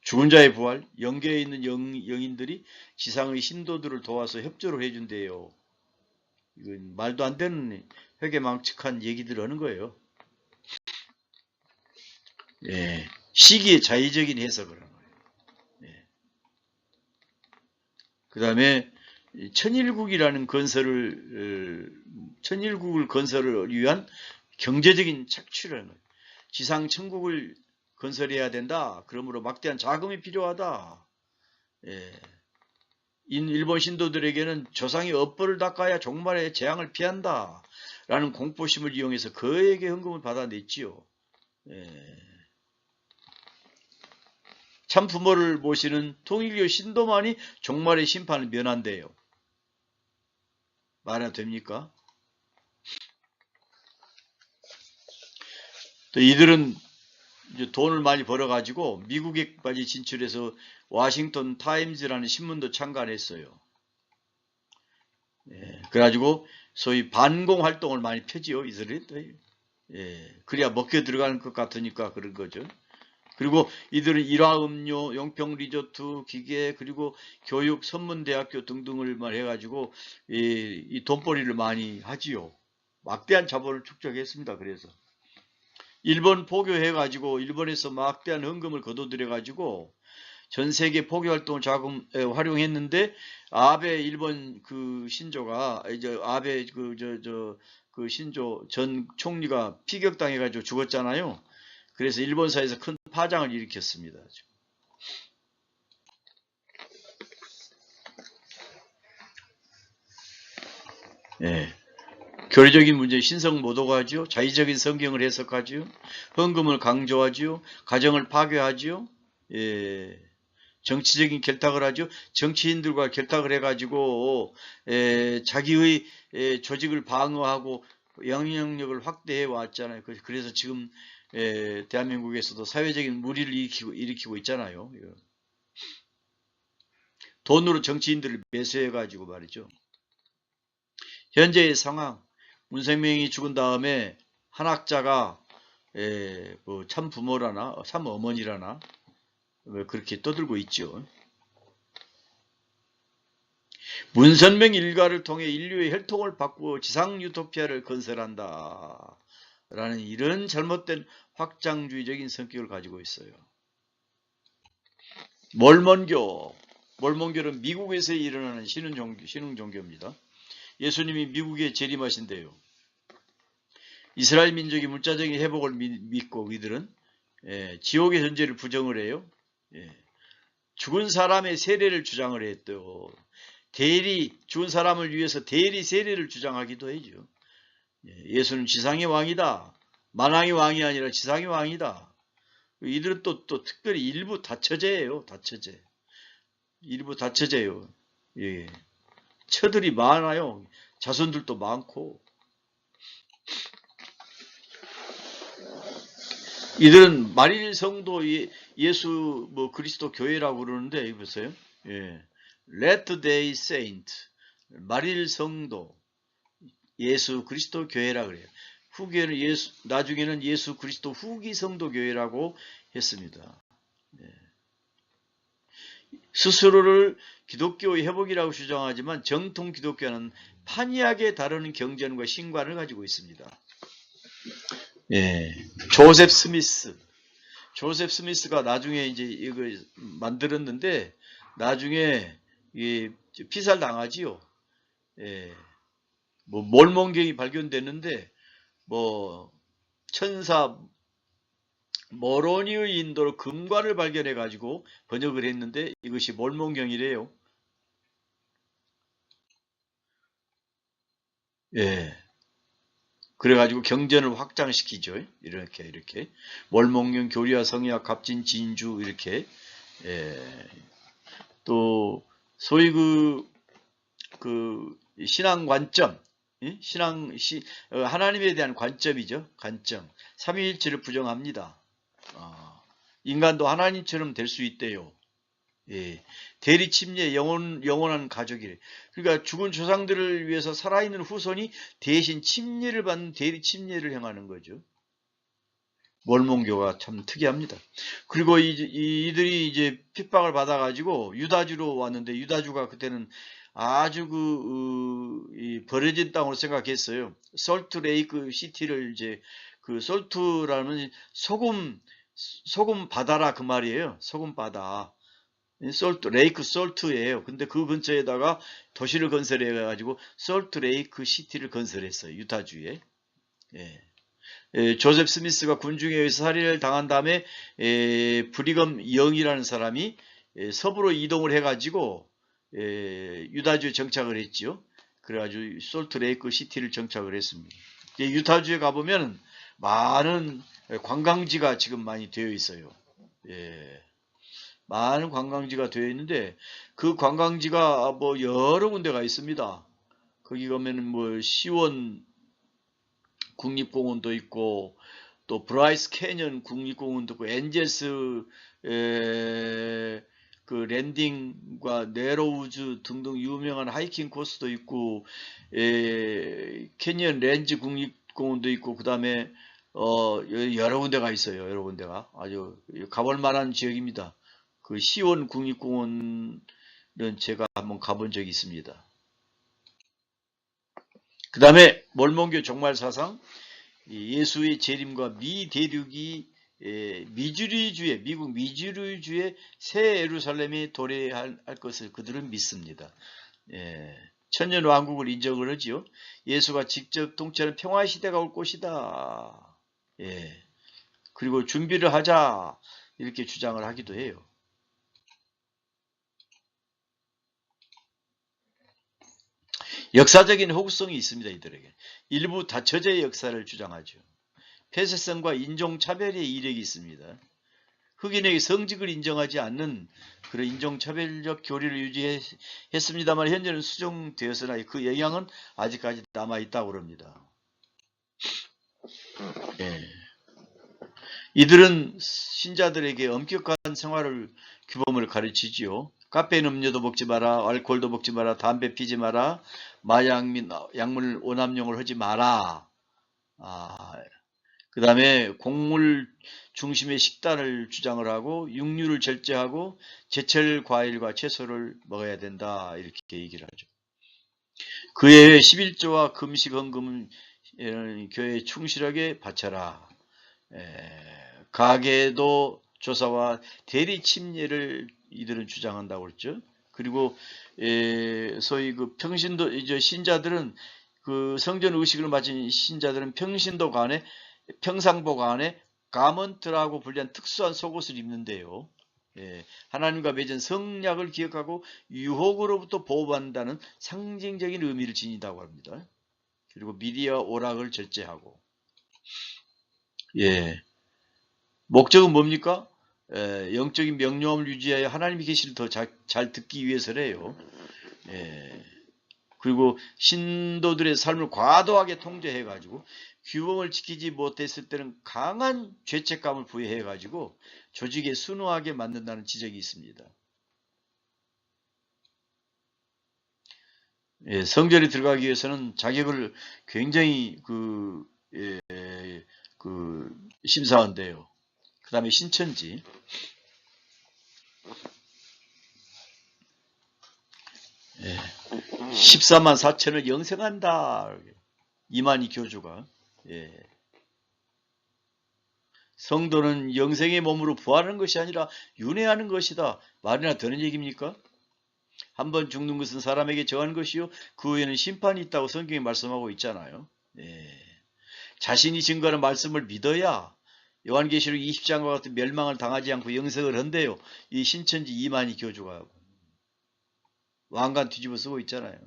죽은 자의 부활, 영계에 있는 영인들이 지상의 신도들을 도와서 협조를 해준대요. 이건 말도 안 되는 회개망측한 얘기들을 하는 거예요. 예, 시기의 자의적인 해석을 하는 거예요. 예. 그 다음에 천일국이라는 천일국을 건설을 위한 경제적인 착취를 하는 거예요. 지상 천국을 건설해야 된다. 그러므로 막대한 자금이 필요하다. 예. 일본 신도들에게는 조상이 업벌을 닦아야 종말의 재앙을 피한다. 라는 공포심을 이용해서 그에게 헌금을 받아냈지요. 예. 참 부모를 모시는 통일교 신도만이 종말의 심판을 면한대요. 말이 됩니까? 또 이들은 이제 돈을 많이 벌어가지고 미국에까지 진출해서 워싱턴 타임즈라는 신문도 창간했어요. 예, 그래가지고 소위 반공 활동을 많이 펴지요, 이들이. 예, 그래야 먹혀 들어가는 것 같으니까 그런 거죠. 그리고 이들은 일화음료, 용평 리조트, 기계, 그리고 교육, 선문대학교 등등을 말해가지고 이 돈벌이를 많이 하지요. 막대한 자본을 축적했습니다. 그래서 일본 포교해가지고 일본에서 막대한 헌금을 거둬들여가지고 전 세계 포교 활동 자금 활용했는데 아베 일본 그 신조가 이제 아베 그 신조 전 총리가 피격당해가지고 죽었잖아요. 그래서 일본사에서 큰 파장을 일으켰습니다. 예. 교리적인 문제 신성 모독하지요. 자의적인 성경을 해석하지요. 헌금을 강조하지요. 가정을 파괴하지요. 예. 정치적인 결탁을 하죠. 정치인들과 결탁을 해가지고 자기의 조직을 방어하고 영향력을 확대해 왔잖아요. 그래서 지금 대한민국에서도 사회적인 무리를 일으키고 있잖아요. 돈으로 정치인들을 매수해가지고 말이죠. 현재의 상황, 문생명이 죽은 다음에 한 학자가 뭐 참 부모라나 참 어머니라나 그렇게 떠들고 있죠. 문선명 일가를 통해 인류의 혈통을 바꾸어 지상 유토피아를 건설한다. 라는 이런 잘못된 확장주의적인 성격을 가지고 있어요. 몰몬교는 미국에서 일어나는 신흥 종교입니다. 예수님이 미국에 재림하신대요. 이스라엘 민족이 문자적인 회복을 믿고 이들은 지옥의 존재를 부정을 해요. 죽은 사람의 세례를 주장을 했대요. 죽은 사람을 위해서 대리 세례를 주장하기도 해죠. 예수는 지상의 왕이다. 만왕의 왕이 아니라 지상의 왕이다. 이들은 또 특별히 일부 다처제예요. 다처제. 일부 다처제요. 예. 처들이 많아요. 자손들도 많고. 이들은 마릴 성도 예수 그리스도 교회라고 그러는데 보세요. 예. Latter Day Saint 마릴 성도 예수 그리스도 교회라 그래요. 후기에는 나중에는 예수 그리스도 후기 성도 교회라고 했습니다. 예. 스스로를 기독교의 회복이라고 주장하지만 정통 기독교는 판이하게 다루는 경전과 신관을 가지고 있습니다. 예. 조셉 스미스가 나중에 이제 이걸 만들었는데 나중에 피살 당하지요. 예. 뭐 몰몬경이 발견됐는데 천사 모로니의 인도로 금관을 발견해 가지고 번역을 했는데 이것이 몰몬경이래요. 예. 그래가지고 경전을 확장시키죠. 이렇게 몰몬경, 교리와 성의학, 갑진, 진주 이렇게 또 소위 그 신앙 관점, 하나님에 대한 관점이죠. 관점. 삼위일체를 부정합니다. 인간도 하나님처럼 될 수 있대요. 예. 대리 침례, 영원한 가족이래. 그러니까 죽은 조상들을 위해서 살아있는 후손이 대신 침례를 받는 대리 침례를 행하는 거죠. 몰몬교가 참 특이합니다. 그리고 이들이 이제 핍박을 받아가지고 유다주로 왔는데 유다주가 그때는 아주 버려진 땅으로 생각했어요. 솔트레이크 시티를 이제 그 솔트라는 소금 소금 바다라 그 말이에요. 소금 바다. 솔트 레이크 솔트예요. 근데 그 근처에다가 도시를 건설해 가지고 솔트 레이크 시티를 건설했어요. 유타주에. 예. 조셉 스미스가 군중에 의해서 살인을 당한 다음에 브리검 영이라는 사람이 서부로 이동을 해가지고 유타주에 정착을 했죠. 그래가지고 솔트 레이크 시티를 정착을 했습니다. 유타주에 가보면 많은 관광지가 지금 많이 되어 있어요. 예. 많은 관광지가 되어 있는데 그 관광지가 뭐 여러 군데가 있습니다. 거기 가면은 뭐 시원 국립공원도 있고 또 브라이스 캐년 국립공원도 있고 엔젤스 그 랜딩과 네로우즈 등등 유명한 하이킹 코스도 있고 캐니언 렌즈 국립공원도 있고 그 다음에 여러 군데가 있어요. 여러 군데가 아주 가볼 만한 지역입니다. 그 시원 국립공원은 제가 한번 가본 적이 있습니다. 그 다음에 몰몬교 종말사상 예수의 재림과 미대륙이 미주리주의 미국 미주리주의 새 예루살렘이 도래할 것을 그들은 믿습니다. 천년왕국을 인정을 하지요. 예수가 직접 통치하는 평화시대가 올 것이다. 그리고 준비를 하자 이렇게 주장을 하기도 해요. 역사적인 호구성이 있습니다. 이들에게. 일부 다처제의 역사를 주장하죠. 폐쇄성과 인종차별의 이력이 있습니다. 흑인에게 성직을 인정하지 않는 그런 인종차별적 교리를 유지했습니다만 현재는 수정되었으나 그 영향은 아직까지 남아있다고 합니다. 이들은 신자들에게 엄격한 생활을 규범을 가르치지요. 카페인 음료도 먹지 마라, 알코올도 먹지 마라, 담배 피지 마라, 마약 및 약물 오남용을 하지 마라. 그 다음에 곡물 중심의 식단을 주장을 하고 육류를 절제하고 제철 과일과 채소를 먹어야 된다 이렇게 얘기를 하죠. 그 외에 11조와 금식 헌금은 교회에 충실하게 바쳐라. 가계도 조사와 대리 침례를 이들은 주장한다고 그랬죠. 그리고 소위 그 평신도 이제 신자들은 그 성전 의식을 마친 신자들은 평신도 안에 평상복 안에 가먼트라고 불리한 특수한 속옷을 입는데요. 하나님과 맺은 성약을 기억하고 유혹으로부터 보호받는다는 상징적인 의미를 지닌다고 합니다. 그리고 미디어 오락을 절제하고 목적은 뭡니까? 영적인 명료함을 유지하여 하나님의 계시를 더 잘 듣기 위해서래요. 그리고 신도들의 삶을 과도하게 통제해가지고 규범을 지키지 못했을 때는 강한 죄책감을 부여해가지고 조직에 순응하게 만든다는 지적이 있습니다. 성전에 들어가기 위해서는 자격을 굉장히 심사한대요. 그 다음에 신천지 14만 4천을 영생한다. 이만희 교주가 성도는 영생의 몸으로 부활하는 것이 아니라 윤회하는 것이다. 말이나 되는 얘기입니까? 한번 죽는 것은 사람에게 정한 것이요 그 후에는 심판이 있다고 성경이 말씀하고 있잖아요. 자신이 증거하는 말씀을 믿어야 요한계시록 20장과 같은 멸망을 당하지 않고 영생을 한대요. 이 신천지 이만희 교주가 왕관 뒤집어 쓰고 있잖아요.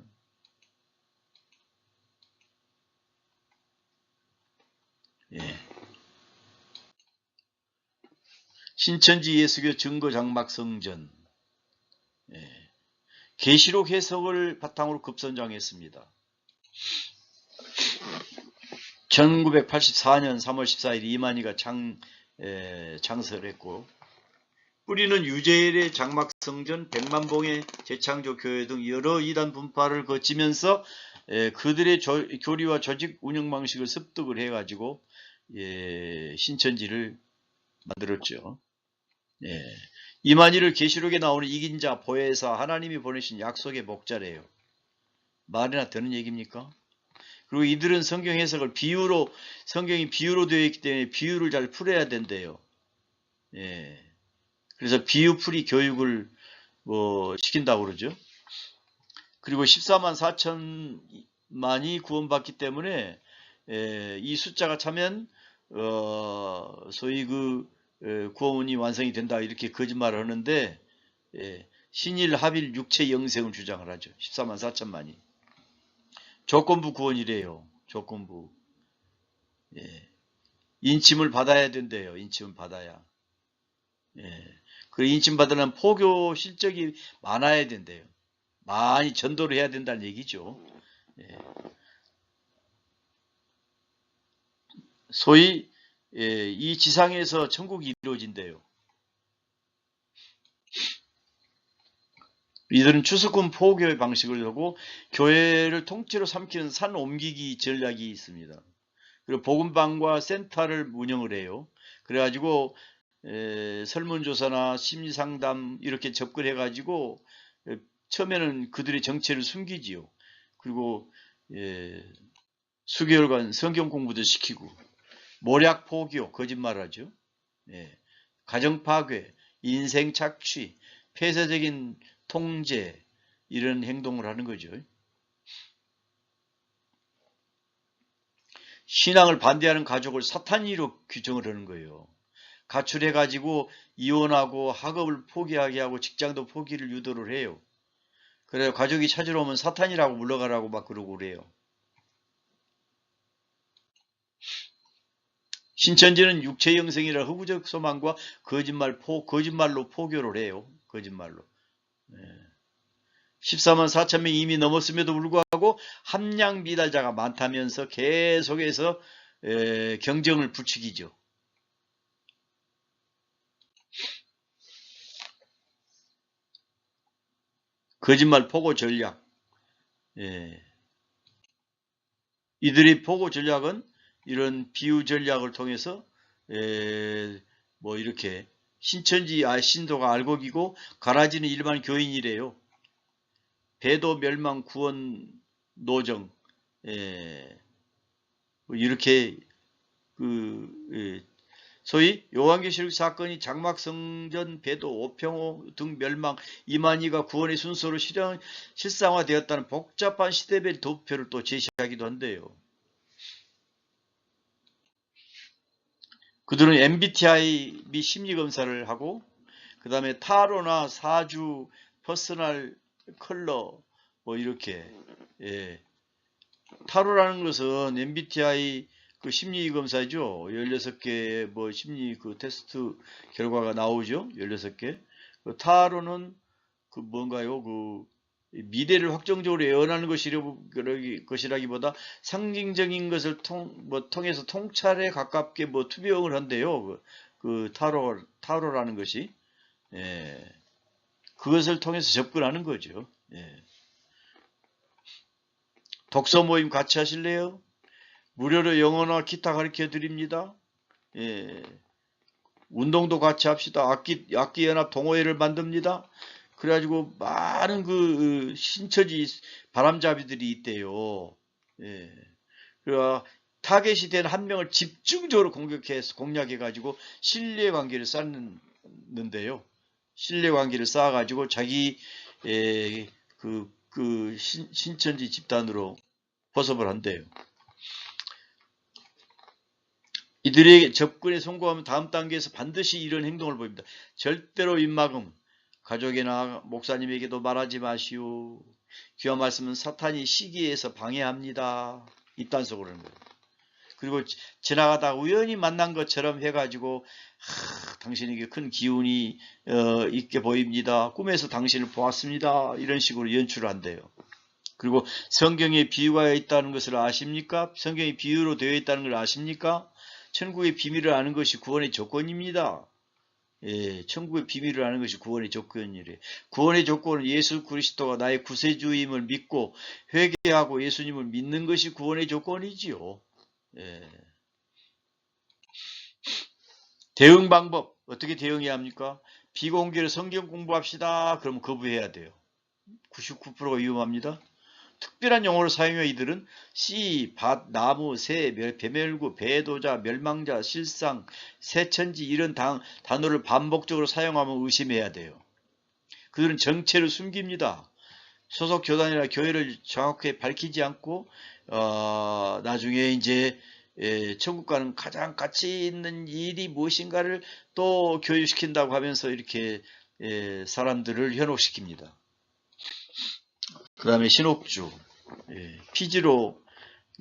신천지 예수교 증거장막성전 계시록 해석을 바탕으로 급선장했습니다. 1984년 3월 14일 이만희가 창설했고 뿌리는 유재일의 장막성전, 백만봉의 재창조 교회 등 여러 이단 분파를 거치면서 그들의 교리와 조직 운영 방식을 습득을 해가지고 신천지를 만들었죠. 이만희를 계시록에 나오는 이긴 자, 보혜사, 하나님이 보내신 약속의 목자래요. 말이나 되는 얘기입니까? 그리고 이들은 성경 해석을 성경이 비유로 되어 있기 때문에 비유를 잘 풀어야 된대요. 예. 그래서 비유풀이 교육을 시킨다고 그러죠. 그리고 14만 4천만이 구원받기 때문에 이 숫자가 차면 소위 구원이 완성이 된다 이렇게 거짓말을 하는데 신일 합일 육체 영생을 주장을 하죠. 14만 4천만이 조건부 구원이래요. 조건부. 인침을 받아야 된대요. 인침을 받아야. 그 인침 받으려면 포교 실적이 많아야 된대요. 많이 전도를 해야 된다는 얘기죠. 소위 이 지상에서 천국이 이루어진대요. 이들은 추수꾼 포교의 방식을 하고 교회를 통째로 삼키는 산 옮기기 전략이 있습니다. 그리고 복음방과 센터를 운영을 해요. 그래가지고 설문조사나 심리상담 이렇게 접근해가지고 처음에는 그들의 정체를 숨기지요. 그리고 수개월간 성경 공부도 시키고 모략 포교 거짓말하죠. 가정 파괴, 인생 착취, 폐쇄적인 통제 이런 행동을 하는 거죠. 신앙을 반대하는 가족을 사탄이로 규정을 하는 거예요. 가출해가지고 이혼하고 학업을 포기하게 하고 직장도 포기를 유도를 해요. 그래서 가족이 찾으러 오면 사탄이라고 물러가라고 막 그러고 그래요. 신천지는 육체 영생이라 허구적 소망과 거짓말로 포교를 해요. 거짓말로. 14만 4천 명이 이미 넘었음에도 불구하고 함량 미달자가 많다면서 계속해서 경쟁을 부추기죠. 거짓말 포고 전략. 이들이 포고 전략은 이런 비유 전략을 통해서 이렇게 신천지 신도가 알곡이고 가라지는 일반 교인이래요. 배도 멸망 구원 노정 이렇게 소위 요한계시록 사건이 장막성전 배도 오평호 등 멸망 이만희가 구원의 순서로 실상화되었다는 복잡한 시대별 도표를 또 제시하기도 한대요. 그들은 MBTI 및 심리검사를 하고 그 다음에 타로나 사주 퍼스널 컬러 이렇게 타로라는 것은 MBTI 심리검사죠. 16개 심리 테스트 결과가 나오죠. 16개. 타로는 뭔가요? 미래를 확정적으로 예언하는 것이라기보다 상징적인 것을 통해서 통찰에 가깝게 투명을 한대요. 타로라는 것이. 그것을 통해서 접근하는 거죠. 독서 모임 같이 하실래요? 무료로 영어나 기타 가르쳐 드립니다. 운동도 같이 합시다. 악기 연합 동호회를 만듭니다. 그래가지고 많은 신처지 바람잡이들이 있대요. 그래가 타겟이 된 한 명을 집중적으로 공략해가지고 신뢰관계를 쌓는데요. 신뢰관계를 쌓아가지고 자기 신천지 집단으로 포섭을 한대요. 이들에게 접근에 성공하면 다음 단계에서 반드시 이런 행동을 보입니다. 절대로 입막음, 가족이나 목사님에게도 말하지 마시오. 귀한 말씀은 사탄이 시기에서 방해합니다. 입단속을 하는 거예요. 그리고 지나가다 우연히 만난 것처럼 해가지고 당신에게 큰 기운이 있게 보입니다. 꿈에서 당신을 보았습니다. 이런 식으로 연출을 한대요. 그리고 성경에 비유가 있다는 것을 아십니까? 성경이 비유로 되어 있다는 걸 아십니까? 천국의 비밀을 아는 것이 구원의 조건입니다. 천국의 비밀을 아는 것이 구원의 조건이래. 구원의 조건은 예수 그리스도가 나의 구세주임을 믿고 회개하고 예수님을 믿는 것이 구원의 조건이지요. 대응 방법 어떻게 대응해야 합니까? 비공개로 성경 공부합시다. 그럼 거부해야 돼요. 99%가 위험합니다. 특별한 용어를 사용해 이들은 씨, 밭, 나무, 새, 배멸구, 배도자, 멸망자, 실상, 새천지 이런 단어를 반복적으로 사용하면 의심해야 돼요. 그들은 정체를 숨깁니다. 소속 교단이나 교회를 정확하게 밝히지 않고 나중에 이제 천국 가는 가장 가치 있는 일이 무엇인가를 또 교육시킨다고 하면서 이렇게 사람들을 현혹시킵니다. 그 다음에 신옥주, 피지로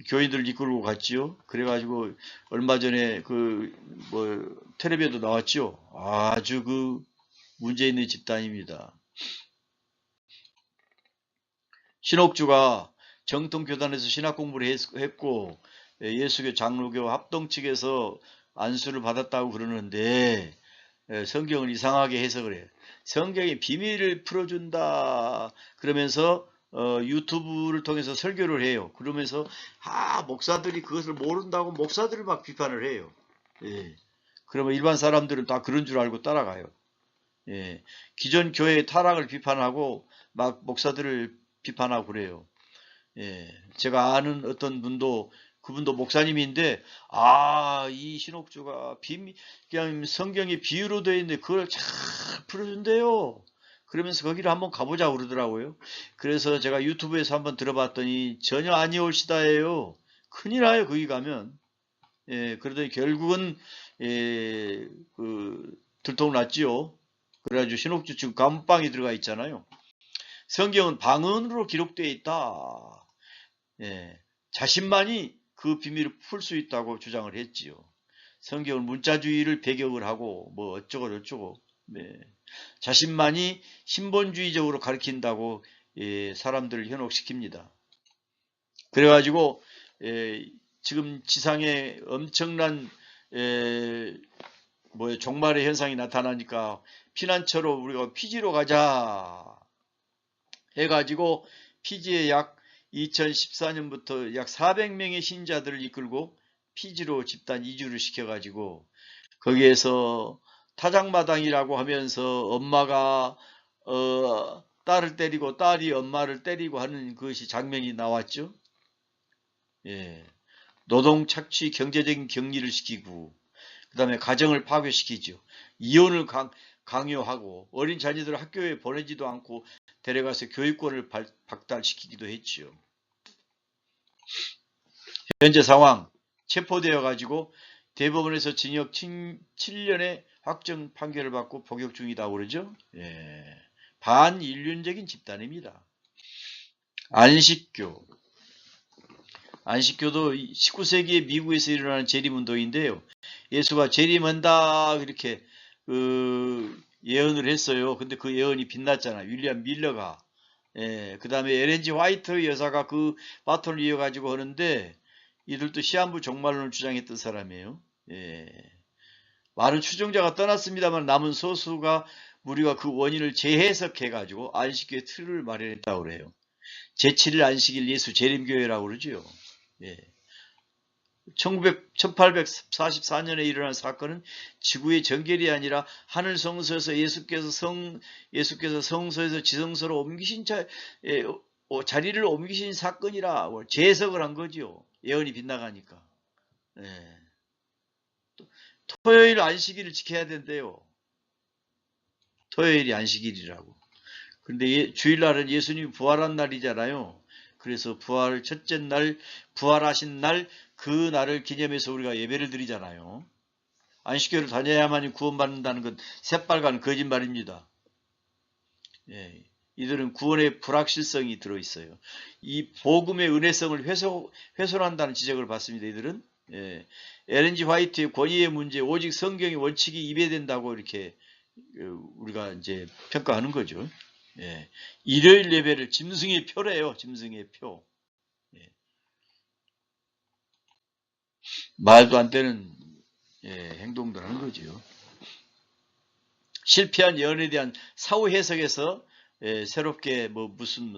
교인들을 이끌고 갔지요. 그래가지고 얼마 전에 텔레비에도 나왔죠. 아주 문제 있는 집단입니다. 신옥주가 정통교단에서 신학공부를 했고 예수교 장로교 합동 측에서 안수를 받았다고 그러는데 성경을 이상하게 해석을 해요. 성경의 비밀을 풀어준다 그러면서 유튜브를 통해서 설교를 해요. 그러면서 목사들이 그것을 모른다고 목사들을 막 비판을 해요. 그러면 일반 사람들은 다 그런 줄 알고 따라가요. 기존 교회의 타락을 비판하고 막 목사들을 비판하고 그래요. 제가 아는 어떤 분도 그분도 목사님인데 이 신옥주가 그냥 성경이 비유로 되어 있는데 그걸 잘 풀어준대요. 그러면서 거기를 한번 가보자 그러더라고요. 그래서 제가 유튜브에서 한번 들어봤더니 전혀 아니올시다예요. 큰일 나요 거기 가면. 그러더니 결국은 들통났지요. 그래가지고 신옥주 지금 감방에 들어가 있잖아요. 성경은 방언으로 기록되어 있다. 자신만이 그 비밀을 풀 수 있다고 주장을 했지요. 성경은 문자주의를 배격을 하고 뭐 어쩌고 저쩌고 자신만이 신본주의적으로 가르친다고 사람들을 현혹시킵니다. 그래가지고 지금 지상에 엄청난 종말의 현상이 나타나니까 피난처로 우리가 피지로 가자 해가지고 피지에 약 2014년부터 약 400명의 신자들을 이끌고 피지로 집단 이주를 시켜가지고 거기에서 타작마당이라고 하면서 엄마가 딸을 때리고 딸이 엄마를 때리고 하는 그것이 장면이 나왔죠. 노동 착취 경제적인 격리를 시키고 그 다음에 가정을 파괴시키죠. 이혼을 강요하고 어린 자녀들을 학교에 보내지도 않고 데려가서 교육권을 박탈시키기도 했죠. 현재 상황 체포되어 가지고 대법원에서 징역 7년의 확정 판결을 받고 복역 중이다 그러죠. 반인륜적인 집단입니다. 안식교도 19세기에 미국에서 일어나는 재림운동인데요. 예수가 재림한다 이렇게 예언을 했어요. 근데 그 예언이 빛났잖아. 윌리엄 밀러가. 그 다음에 엘렌지 화이트 여사가 그 바톤을 이어가지고 하는데 이들도 시한부 종말론을 주장했던 사람이에요. 많은 추종자가 떠났습니다만 남은 소수가 우리가 그 원인을 재해석해가지고 안식교의 틀을 마련했다고 그래요. 제7일 안식일 예수 재림교회라고 그러죠. 1844년에 일어난 사건은 지구의 정결이 아니라 하늘 성소에서 예수께서 성소에서 지성소로 옮기신 자리를 옮기신 사건이라 재해석을 한 거죠. 예언이 빗나가니까. 토요일 안식일을 지켜야 된대요. 토요일이 안식일이라고. 그런데 주일날은 예수님이 부활한 날이잖아요. 그래서 첫째 날, 부활하신 날, 그 날을 기념해서 우리가 예배를 드리잖아요. 안식교를 다녀야만이 구원받는다는 건 새빨간 거짓말입니다. 이들은 구원의 불확실성이 들어있어요. 이 복음의 은혜성을 훼손한다는 지적을 받습니다. 이들은 엘렌지 화이트의 권위의 문제, 오직 성경의 원칙이 입에된다고 이렇게 우리가 이제 평가하는 거죠. 일요일 예배를 짐승의 표래요. 짐승의 표. 말도 안 되는 행동들 하는 거죠. 실패한 예언에 대한 사후 해석에서 새롭게 무슨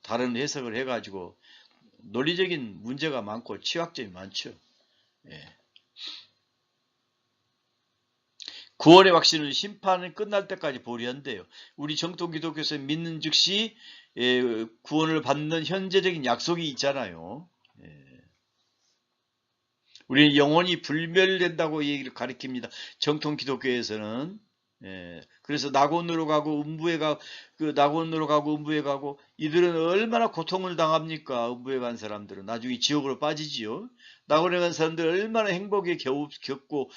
다른 해석을 해가지고 논리적인 문제가 많고 치확점이 많죠. 구원의 확신은 심판이 끝날 때까지 보류한대요. 우리 정통 기독교에서 믿는 즉시 구원을 받는 현재적인 약속이 있잖아요. 우리는 영혼이 불멸된다고 얘기를 가리킵니다. 정통 기독교에서는. 그래서 낙원으로 가고 음부에 가고 이들은 얼마나 고통을 당합니까? 음부에 간 사람들은 나중에 지옥으로 빠지지요. 낙원에 간 사람들은 얼마나 행복에 겪고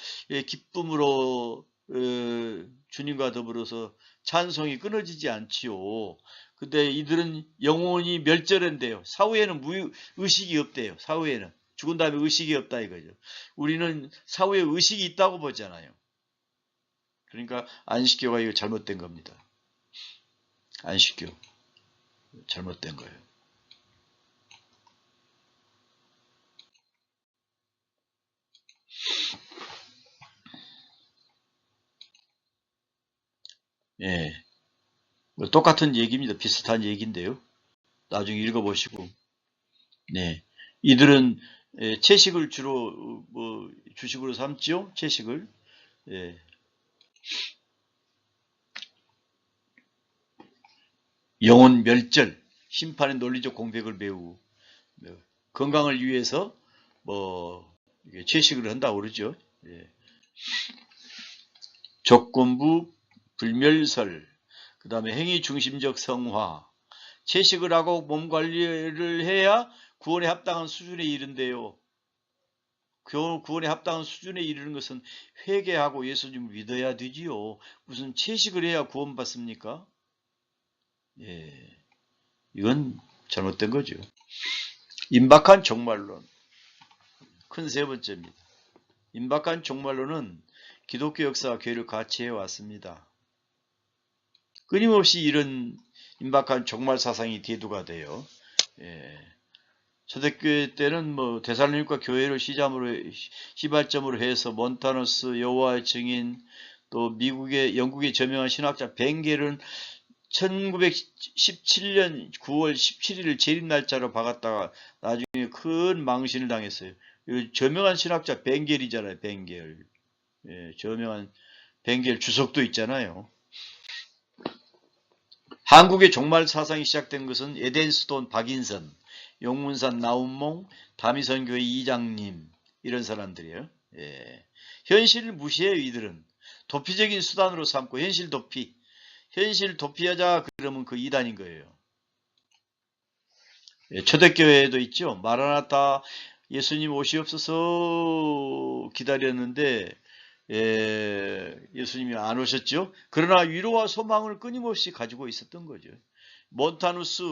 기쁨으로 주님과 더불어서 찬송이 끊어지지 않지요. 근데 이들은 영혼이 멸절한대요. 사후에는 의식이 없대요. 사후에는 죽은 다음에 의식이 없다 이거죠. 우리는 사후에 의식이 있다고 보잖아요. 그러니까 안식교가 이거 잘못된 겁니다. 안식교 잘못된 거예요. 예, 뭐 똑같은 얘기입니다. 비슷한 얘기인데요. 나중에 읽어보시고. 네, 이들은 채식을 주로 주식으로 삼지요. 채식을. 예. 영혼 멸절, 심판의 논리적 공백을 메우고 건강을 위해서 채식을 한다고 그러죠. 예. 조건부 불멸설, 그 다음에 행위 중심적 성화, 채식을 하고 몸 관리를 해야 구원에 합당한 수준에 이른대요. 구원에 합당한 수준에 이르는 것은 회개하고 예수님을 믿어야 되지요. 무슨 채식을 해야 구원받습니까? 예, 이건 잘못된 거죠. 임박한 종말론, 큰 세 번째입니다. 임박한 종말론은 기독교 역사와 교회를 같이 해왔습니다. 끊임없이 이런 임박한 종말 사상이 대두가 돼요. 초대교회 때는 데살로니가 교회를 시발점으로 해서 몬타너스, 여호와의 증인, 또 영국의 저명한 신학자 벵겔은 1917년 9월 17일을 재림날짜로 박았다가 나중에 큰 망신을 당했어요. 저명한 신학자 벵겔이잖아요. 벵겔. 저명한 벵겔 주석도 있잖아요. 한국의 종말 사상이 시작된 것은 에덴스톤 박인선, 용문산 나운몽, 다미선교회 이장님 이런 사람들이에요. 현실을 무시해요. 이들은 도피적인 수단으로 삼고 현실 도피하자 그러면 그 이단인 거예요. 초대교회에도 있죠. 마라나타 예수님 오시옵소서 기다렸는데 예수님이 안 오셨죠. 그러나 위로와 소망을 끊임없이 가지고 있었던 거죠. 몬타누스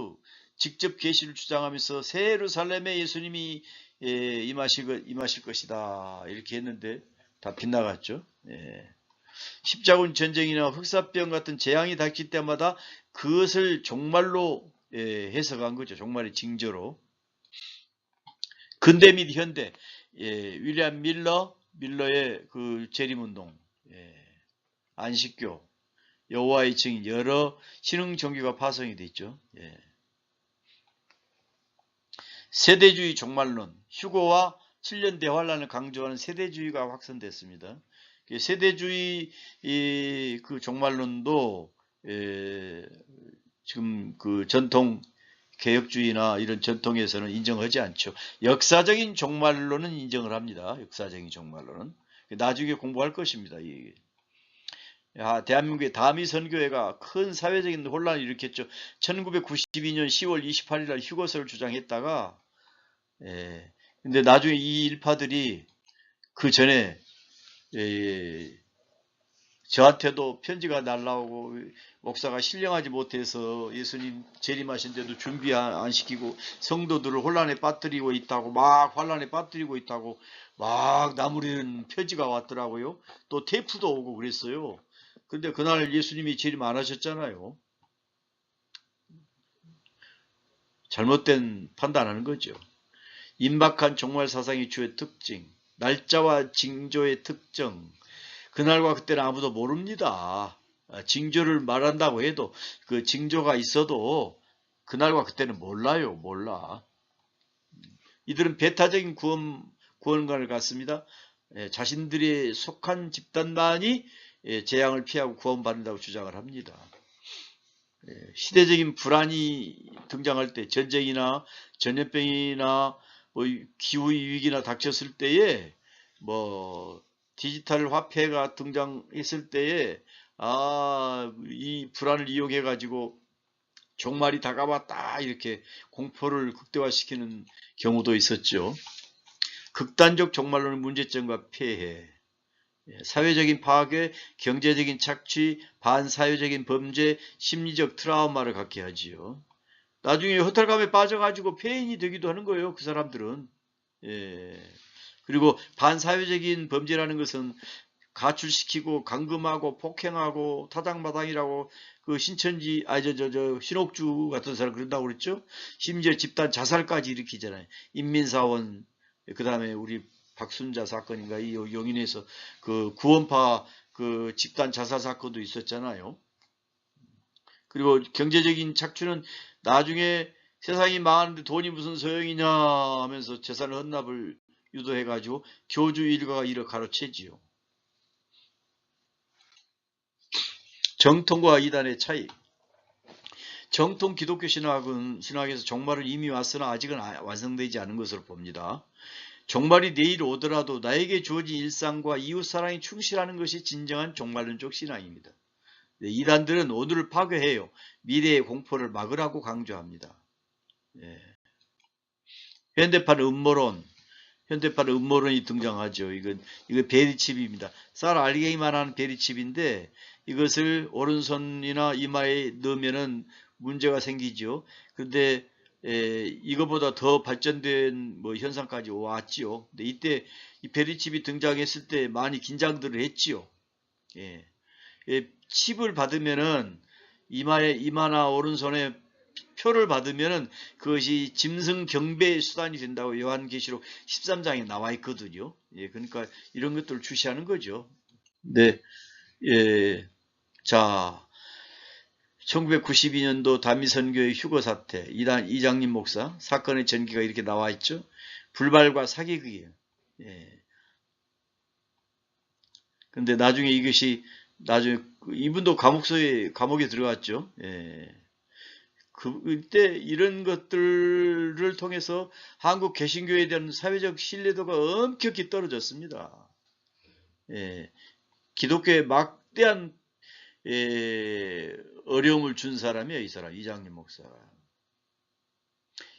직접 계시를 주장하면서 새 예루살렘에 예수님이 임하실 것이다 이렇게 했는데 다 빗나갔죠. 십자군 전쟁이나 흑사병 같은 재앙이 닥칠 때마다 그것을 종말로 해석한 거죠. 종말의 징조로. 근대 및 현대 윌리엄 밀러의 그 재림운동, 안식교, 여호와의 증인 여러 신흥 종교가 파송이 됐죠. 세대주의 종말론, 휴거와 7년 대환란을 강조하는 세대주의가 확산됐습니다. 세대주의 그 종말론도 지금 그 전통 개혁주의나 이런 전통에서는 인정하지 않죠. 역사적인 종말론은 인정을 합니다. 역사적인 종말론은 나중에 공부할 것입니다. 대한민국의 다미선교회가 큰 사회적인 혼란을 일으켰죠. 1992년 10월 28일 날 휴거설을 주장했다가 근데 나중에 이 일파들이 그 전에 저한테도 편지가 날라오고 목사가 신령하지 못해서 예수님 재림하신데도 준비 안 시키고 성도들을 혼란에 빠뜨리고 있다고 막 환란에 빠뜨리고 있다고 막 나무리는 편지가 왔더라고요. 또 테이프도 오고 그랬어요. 근데 그날 예수님이 재림 안 하셨잖아요. 잘못된 판단하는 거죠. 임박한 종말 사상의 주요 특징, 날짜와 징조의 특정, 그날과 그때는 아무도 모릅니다. 징조를 말한다고 해도 그 징조가 있어도 그날과 그때는 몰라요. 몰라. 이들은 배타적인 구원관을 갖습니다. 자신들이 속한 집단만이 재앙을 피하고 구원받는다고 주장을 합니다. 시대적인 불안이 등장할 때, 전쟁이나 전염병이나 뭐 기후 위기나 닥쳤을 때에 뭐 디지털 화폐가 등장했을 때에 이 불안을 이용해 가지고 종말이 다가왔다 이렇게 공포를 극대화시키는 경우도 있었죠. 극단적 종말론의 문제점과 폐해, 사회적인 파괴, 경제적인 착취, 반사회적인 범죄, 심리적 트라우마를 갖게 하지요. 나중에 허탈감에 빠져가지고 폐인이 되기도 하는 거예요. 그 사람들은. 그리고 반사회적인 범죄라는 것은 가출시키고 감금하고 폭행하고 타당마당이라고 그 신천지 신옥주 같은 사람 그런다고 그랬죠. 심지어 집단 자살까지 일으키잖아요. 인민사원, 그 다음에 우리 박순자 사건인가 이 용인에서 그 구원파 그 집단 자살 사건도 있었잖아요. 그리고 경제적인 착취는 나중에 세상이 망하는데 돈이 무슨 소용이냐 하면서 재산을 헌납을 유도해가지고 교주 일가가 이를 가로채지요. 정통과 이단의 차이. 정통 기독교 신학에서 종말은 이미 왔으나 아직은 완성되지 않은 것으로 봅니다. 종말이 내일 오더라도 나에게 주어진 일상과 이웃사랑이 충실하는 것이 진정한 종말론적 신앙입니다. 이단들은 오늘을 파괴해요. 미래의 공포를 막으라고 강조합니다. 현대판 음모론이 등장하죠. 이건 베리칩입니다. 쌀 알갱이만 하는 베리칩인데 이것을 오른손이나 이마에 넣으면은 문제가 생기죠. 근데 이거보다 더 발전된 뭐 현상까지 왔지요. 근데 이때 이 베리칩이 등장했을 때 많이 긴장들을 했지요. 칩을 받으면은 이마나 오른손에 표를 받으면은 그것이 짐승 경배의 수단이 된다고 요한계시록 13장에 나와 있거든요. 그러니까 이런 것들을 주시하는 거죠. 네, 자, 1992년도 단미선교의 휴거 사태, 이장님 목사 사건의 전기가 이렇게 나와 있죠. 불발과 사기극이에요. 근데 나중에 이분도 감옥에 들어갔죠. 그때 이런 것들을 통해서 한국 개신교에 대한 사회적 신뢰도가 엄격히 떨어졌습니다. 기독교에 막대한 어려움을 준 사람이에요. 이 사람 이장님 목사.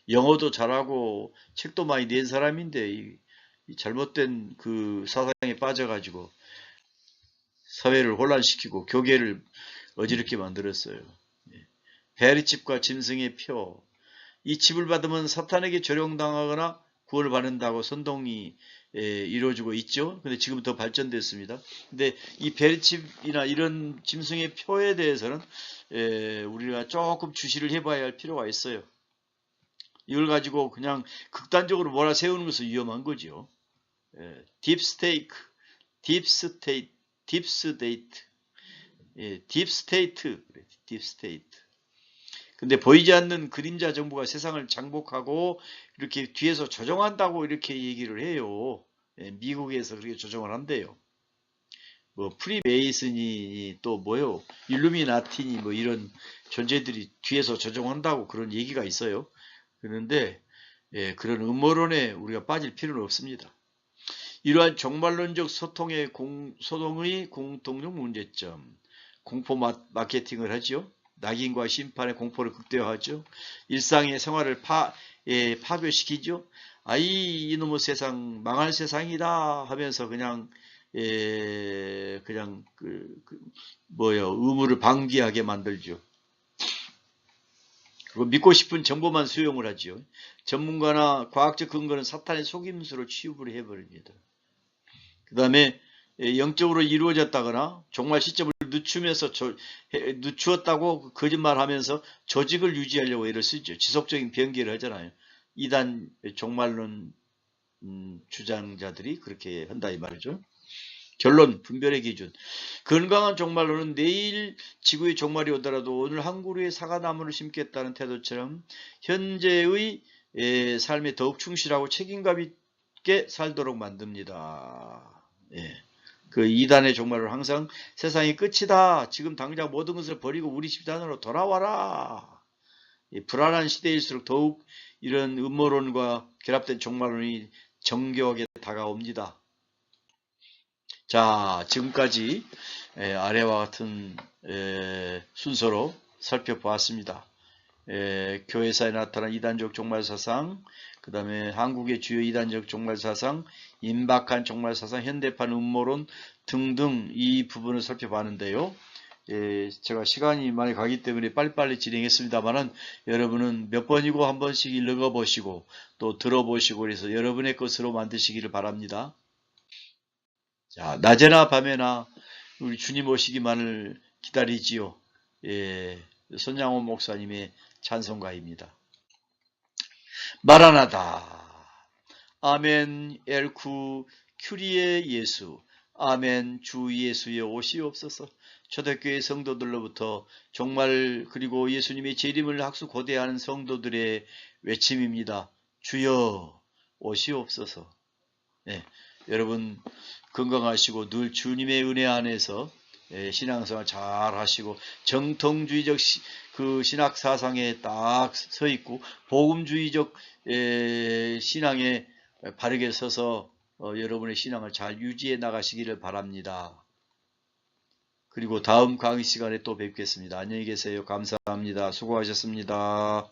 영어도 잘하고 책도 많이 낸 사람인데 이 잘못된 그 사상에 빠져가지고 사회를 혼란시키고 교계를 어지럽게 만들었어요. 베리칩과 짐승의 표. 이 칩을 받으면 사탄에게 조롱당하거나 구원을 받는다고 선동이 이루어지고 있죠. 근데 지금 더 발전됐습니다. 근데 이 베리칩이나 이런 짐승의 표에 대해서는 우리가 조금 주시를 해봐야 할 필요가 있어요. 이걸 가지고 그냥 극단적으로 몰아세우는 것은 위험한 거죠. 딥스테이트. 근데 보이지 않는 그림자 정부가 세상을 장복하고 이렇게 뒤에서 조종한다고 이렇게 얘기를 해요. 미국에서 그렇게 조종을 한대요. 뭐 프리메이슨이 또 뭐요? 일루미나티니 뭐 이런 존재들이 뒤에서 조종한다고 그런 얘기가 있어요. 그런데 그런 음모론에 우리가 빠질 필요는 없습니다. 이러한 종말론적 소통의 공통적 문제점. 공포 마케팅을 하죠. 낙인과 심판의 공포를 극대화하죠. 일상의 생활을 파괴시키죠. 이놈의 세상 망할 세상이다 하면서 그냥 의무를 방기하게 만들죠. 그리고 믿고 싶은 정보만 수용을 하죠. 전문가나 과학적 근거는 사탄의 속임수로 취급을 해버립니다. 그 다음에 영적으로 이루어졌다거나 종말 시점을 늦추었다고 거짓말하면서 조직을 유지하려고 애를 쓰죠. 지속적인 변개를 하잖아요. 이단 종말론 주장자들이 그렇게 한다 이 말이죠. 결론, 분별의 기준. 건강한 종말론은 내일 지구의 종말이 오더라도 오늘 한 그루의 사과나무를 심겠다는 태도처럼 현재의 삶에 더욱 충실하고 책임감 있게 살도록 만듭니다. 그 이단의 종말을 항상 세상이 끝이다. 지금 당장 모든 것을 버리고 우리 집단으로 돌아와라. 불안한 시대일수록 더욱 이런 음모론과 결합된 종말론이 정교하게 다가옵니다. 자, 지금까지 아래와 같은 순서로 살펴보았습니다. 교회사에 나타난 이단적 종말사상, 그 다음에 한국의 주요 이단적 종말사상, 임박한 종말사상, 현대판 음모론 등등 이 부분을 살펴봤는데요. 제가 시간이 많이 가기 때문에 빨리빨리 진행했습니다만은 여러분은 몇 번이고 한 번씩 읽어보시고 또 들어보시고 그래서 여러분의 것으로 만드시기를 바랍니다. 자, 낮에나 밤에나 우리 주님 오시기만을 기다리지요. 손양원 목사님의 찬송가입니다. 마라나다. 아멘 엘쿠 큐리에 예수. 아멘 주 예수의 오시옵소서. 초대교회 성도들로부터 정말 그리고 예수님의 재림을 학수고대하는 성도들의 외침입니다. 주여 오시옵소서. 여러분 건강하시고 늘 주님의 은혜 안에서 신앙생활 잘 하시고 정통주의적 그 신학 사상에 딱 서 있고 복음주의적 신앙에 바르게 서서 여러분의 신앙을 잘 유지해 나가시기를 바랍니다. 그리고 다음 강의 시간에 또 뵙겠습니다. 안녕히 계세요. 감사합니다. 수고하셨습니다.